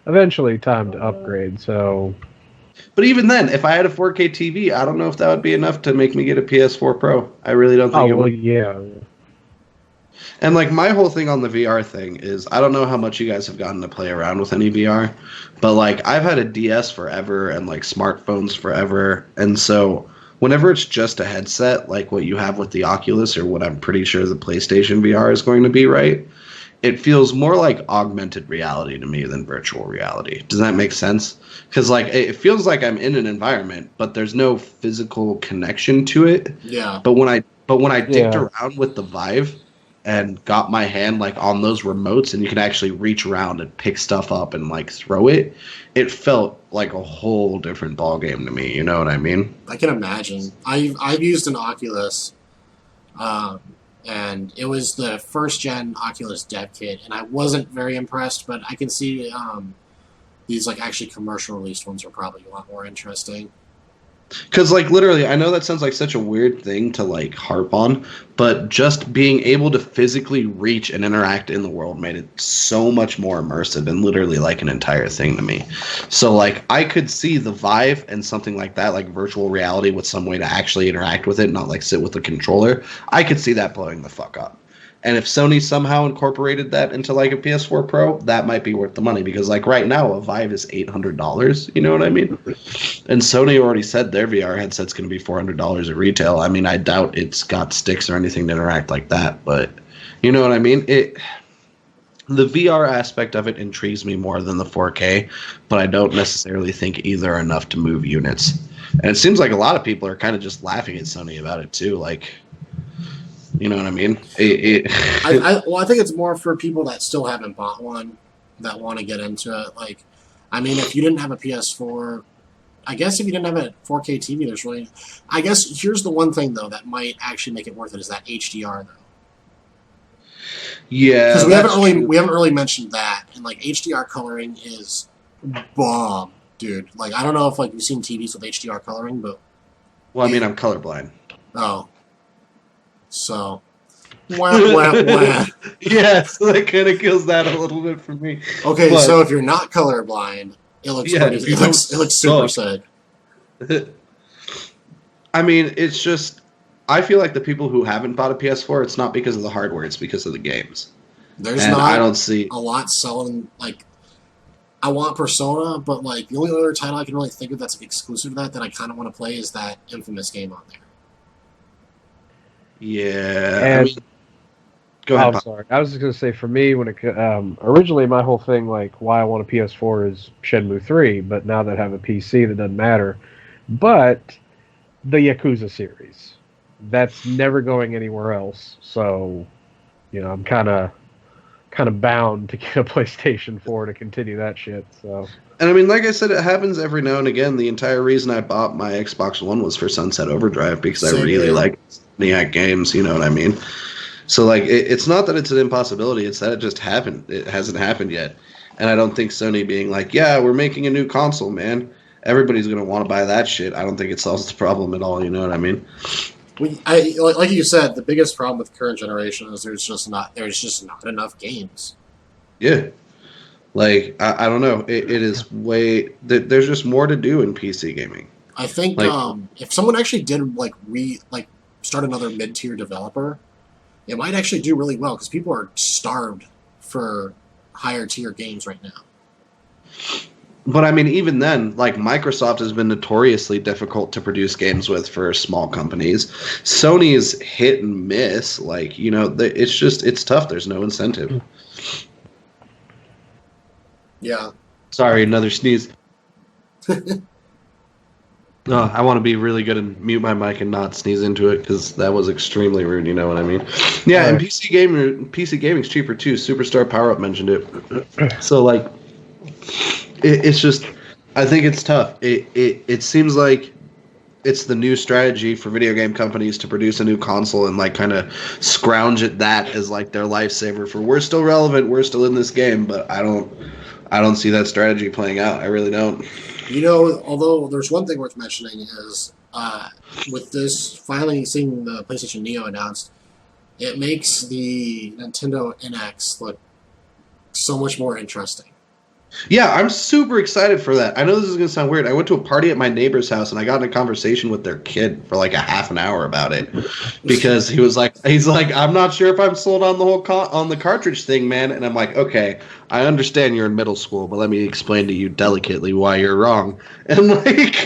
upgrade. So, but even then, if I had a 4K TV, I don't know if that would be enough to make me get a PS4 Pro. I really don't think it would. Yeah. And like, my whole thing on the VR thing is, I don't know how much you guys have gotten to play around with any VR, but like, I've had a DS forever and like smartphones forever, and so whenever it's just a headset, like what you have with the Oculus or what I'm pretty sure the PlayStation VR is going to be, right? It feels more like augmented reality to me than virtual reality. Does that make sense? Because like, it feels like I'm in an environment, but there's no physical connection to it. Yeah. But when I dicked around with the Vive and got my hand like on those remotes, and you can actually reach around and pick stuff up and like throw it, it felt like a whole different ballgame to me. You know what I mean? I can imagine. I've used an Oculus And it was the first gen Oculus dev kit, and I wasn't very impressed, but I can see these like actually commercial released ones are probably a lot more interesting. Because, like, literally, I know that sounds like such a weird thing to, like, harp on, but just being able to physically reach and interact in the world made it so much more immersive and literally like an entire thing to me. So, like, I could see the Vive and something like that, like virtual reality with some way to actually interact with it, not, like, sit with a controller. I could see that blowing the fuck up. And if Sony somehow incorporated that into like a PS4 Pro, that might be worth the money because like right now a Vive is $800. You know what I mean? And Sony already said their VR headset's going to be $400 at retail. I mean, I doubt it's got sticks or anything to interact like that, but you know what I mean? The VR aspect of it intrigues me more than the 4K, but I don't necessarily think either are enough to move units. And it seems like a lot of people are kind of just laughing at Sony about it too, like. You know what I mean? I think it's more for people that still haven't bought one that want to get into it. Like, I mean, if you didn't have a PS4, I guess if you didn't have a 4K TV, there's really. I guess here's the one thing though that might actually make it worth it is that HDR though. Yeah, because we haven't really mentioned that, and like HDR coloring is bomb, dude. Like I don't know if like you've seen TVs with HDR coloring, but well, I mean, I'm colorblind. Oh. So, wah. Yeah, so that kind of kills that a little bit for me. Okay, but, so if you're not colorblind, it looks it looks super sick. I mean, it's just I feel like the people who haven't bought a PS4, it's not because of the hardware, it's because of the games. I don't see a lot selling like. I want Persona, but like the only other title I can really think of that's exclusive to that I kind of want to play is that Infamous game on there. Yeah. And, I mean, go ahead. I'm sorry. I was just going to say, for me, when it originally my whole thing, like why I want a PS4 is Shenmue 3, but now that I have a PC, that doesn't matter. But the Yakuza series, that's never going anywhere else. So, you know, I'm kind of bound to get a PlayStation 4 to continue that shit. So. And I mean, like I said, it happens every now and again. The entire reason I bought my Xbox One was for Sunset Overdrive because I really like Niac games. You know what I mean? So like, it's not that it's an impossibility; it's that it just happened. It hasn't happened yet, and I don't think Sony being like, "Yeah, we're making a new console, man. Everybody's gonna want to buy that shit." I don't think it solves the problem at all. You know what I mean? Like you said, the biggest problem with current generation is there's just not enough games. Yeah. Like, I don't know. It is way... There's just more to do in PC gaming. I think like, if someone actually did, start another mid-tier developer, it might actually do really well, because people are starved for higher-tier games right now. But, I mean, even then, like, Microsoft has been notoriously difficult to produce games with for small companies. Sony's hit and miss. Like, you know, it's tough. There's no incentive. Yeah. Sorry, another sneeze. No, I want to be really good and mute my mic and not sneeze into it because that was extremely rude. You know what I mean? Yeah, and PC gaming's cheaper too. Superstar Power Up mentioned it. So like, it's just, I think it's tough. It seems like it's the new strategy for video game companies to produce a new console and like kind of scrounge at that as like their lifesaver for we're still relevant, we're still in this game, but I don't see that strategy playing out. I really don't. You know, although there's one thing worth mentioning is with this finally seeing the PlayStation Neo announced, it makes the Nintendo NX look so much more interesting. Yeah, I'm super excited for that. I know this is going to sound weird. I went to a party at my neighbor's house and I got in a conversation with their kid for like a half an hour about it because he's like, I'm not sure if I'm sold on the whole on the cartridge thing, man. And I'm like, okay, I understand you're in middle school, but let me explain to you delicately why you're wrong. And like,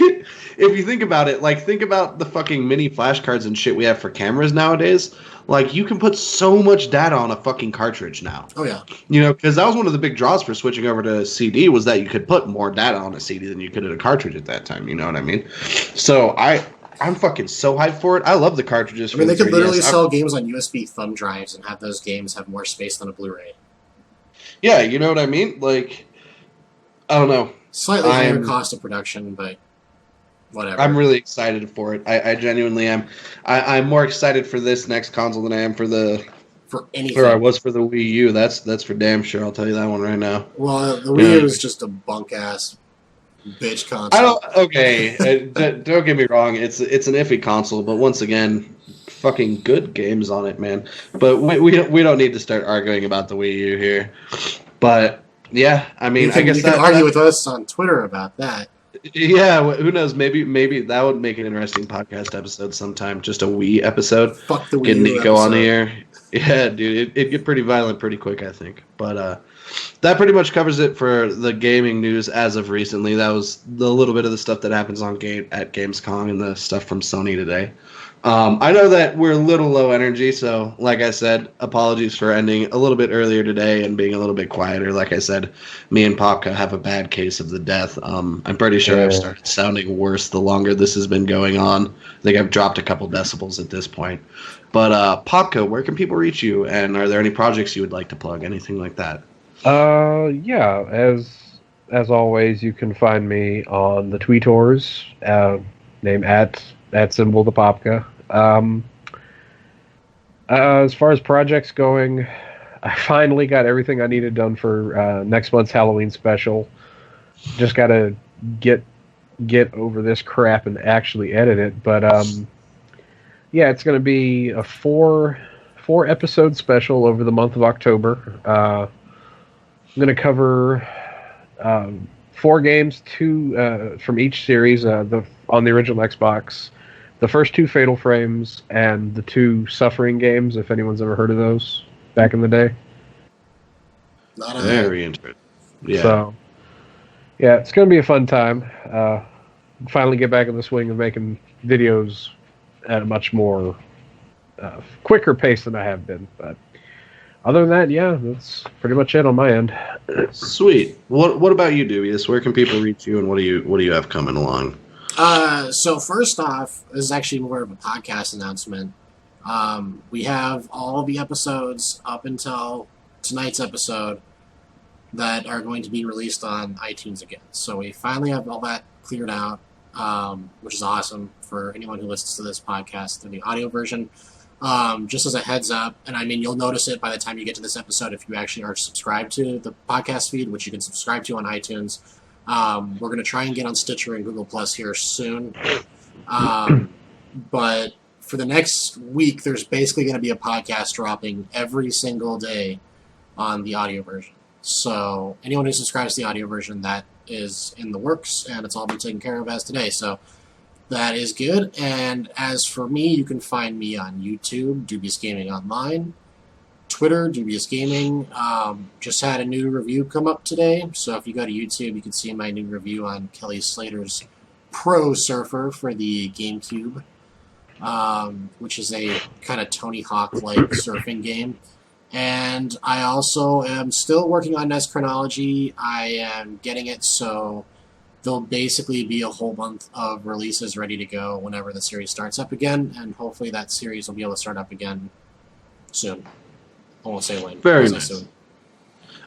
if you think about it, like think about the fucking mini flashcards and shit we have for cameras nowadays. Like, you can put so much data on a fucking cartridge now. Oh, yeah. You know, because that was one of the big draws for switching over to CD was that you could put more data on a CD than you could at a cartridge at that time. You know what I mean? So, I'm fucking so hyped for it. I love the cartridges. I mean, they could literally sell games on USB thumb drives and have those games have more space than a Blu-ray. Yeah, you know what I mean? Like, I don't know. Slightly higher cost of production, but... whatever. I'm really excited for it. I genuinely am. I'm more excited for this next console than I am for anything. Or I was for the Wii U. That's for damn sure. I'll tell you that one right now. Well, the Wii U is just a bunk ass bitch console. I don't. Okay, don't get me wrong. It's an iffy console, but once again, fucking good games on it, man. But we don't need to start arguing about the Wii U here. But yeah, I mean, I guess you can argue with us on Twitter about that. Yeah, who knows? Maybe that would make an interesting podcast episode sometime. Just a Wii episode. Fuck the Wii Get U Nico episode. on the air. Yeah, dude, it'd get pretty violent pretty quick, I think. But that pretty much covers it for the gaming news as of recently. That was the little bit of the stuff that happens at Gamescom and the stuff from Sony today. I know that we're a little low energy, so like I said, apologies for ending a little bit earlier today and being a little bit quieter. Like I said, me and Popka have a bad case of the death. I'm pretty sure I've started sounding worse the longer this has been going on. I think I've dropped a couple decibels at this point. But Popka, where can people reach you? And are there any projects you would like to plug? Anything like that? Yeah, as always, you can find me on the Tweetors, name at symbol the Popka. As far as projects going, I finally got everything I needed done for next month's Halloween special. Just gotta get over this crap and actually edit it. But yeah, it's gonna be a four episode special over the month of October. I'm gonna cover 4 games, 2 from each series. On the original Xbox, the first 2 Fatal Frames and the 2 Suffering games, if anyone's ever heard of those back in the day. Very interesting. Yeah. So, yeah, it's going to be a fun time. Finally get back in the swing of making videos at a much more quicker pace than I have been. But other than that, yeah, that's pretty much it on my end. Sweet. What about you, Dubious? Where can people reach you, and what do you have coming along? So first off, this is actually more of a podcast announcement. We have all the episodes up until tonight's episode that are going to be released on iTunes again. So we finally have all that cleared out, which is awesome for anyone who listens to this podcast through the audio version. Just as a heads up, and I mean, you'll notice it by the time you get to this episode if you actually are subscribed to the podcast feed, which you can subscribe to on iTunes. We're going to try and get on Stitcher and Google Plus here soon. But for the next week, there's basically going to be a podcast dropping every single day on the audio version. So anyone who subscribes to the audio version, that is in the works, and it's all been taken care of as today. So that is good. And as for me, you can find me on YouTube, Dubious Gaming Online, Twitter, Dubious Gaming. Just had a new review come up today, so if you go to YouTube, you can see my new review on Kelly Slater's Pro Surfer for the GameCube, which is a kind of Tony Hawk-like surfing game. And I also am still working on NES Chronology. I am getting it, so there'll basically be a whole month of releases ready to go whenever the series starts up again, and hopefully that series will be able to start up again soon. I won't say when. Very I'll say nice. soon.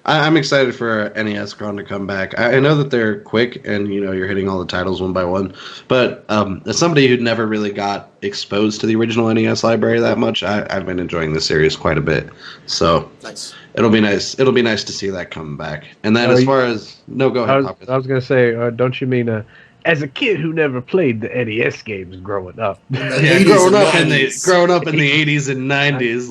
I'm excited for NES Chron to come back. I know that they're quick, and you're hitting all the titles one by one. But as somebody who never really got exposed to the original NES library that much, I've been enjoying the series quite a bit. So Nice. it'll be nice. It'll be nice to see that come back. And then go ahead. I was going to say, don't you mean as a kid who never played the NES games growing up? Yeah, growing up in the 80s and 90s,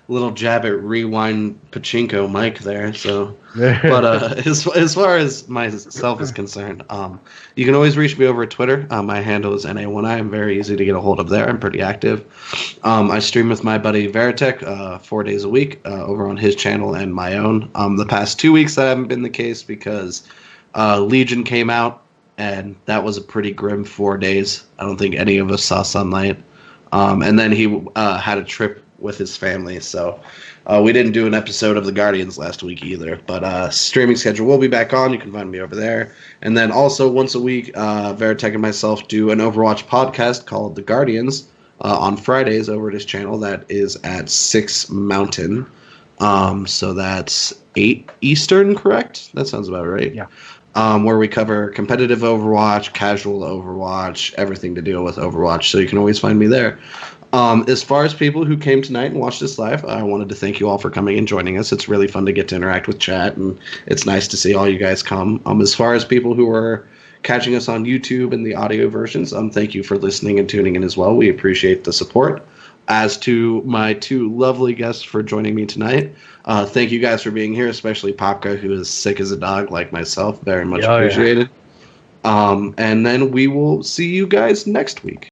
little jab at Rewind Pachinko Mike there. So, but as far as myself is concerned, you can always reach me over at Twitter. My handle is NA1I. I'm very easy to get a hold of there. I'm pretty active. I stream with my buddy Veritech 4 days a week over on his channel and my own. The past 2 weeks that haven't been the case because Legion came out, and that was a pretty grim 4 days. I don't think any of us saw sunlight. And then he had a trip with his family, so we didn't do an episode of The Guardians last week either, but streaming schedule will be back on. You can find me over there. And then also once a week, Veritech and myself do an Overwatch podcast called The Guardians on Fridays over at his channel. That is at 6 Mountain. So that's 8 Eastern, correct? That sounds about right. Yeah. where we cover competitive Overwatch, casual Overwatch, everything to deal with Overwatch. So you can always find me there. As far as people who came tonight and watched this live, I wanted to thank you all for coming and joining us. It's really fun to get to interact with chat, and it's nice to see all you guys come. As far as people who are catching us on YouTube and the audio versions, thank you for listening and tuning in as well. We appreciate the support. As to my two lovely guests for joining me tonight, thank you guys for being here, especially Popka, who is sick as a dog like myself. Very much appreciated. And then we will see you guys next week.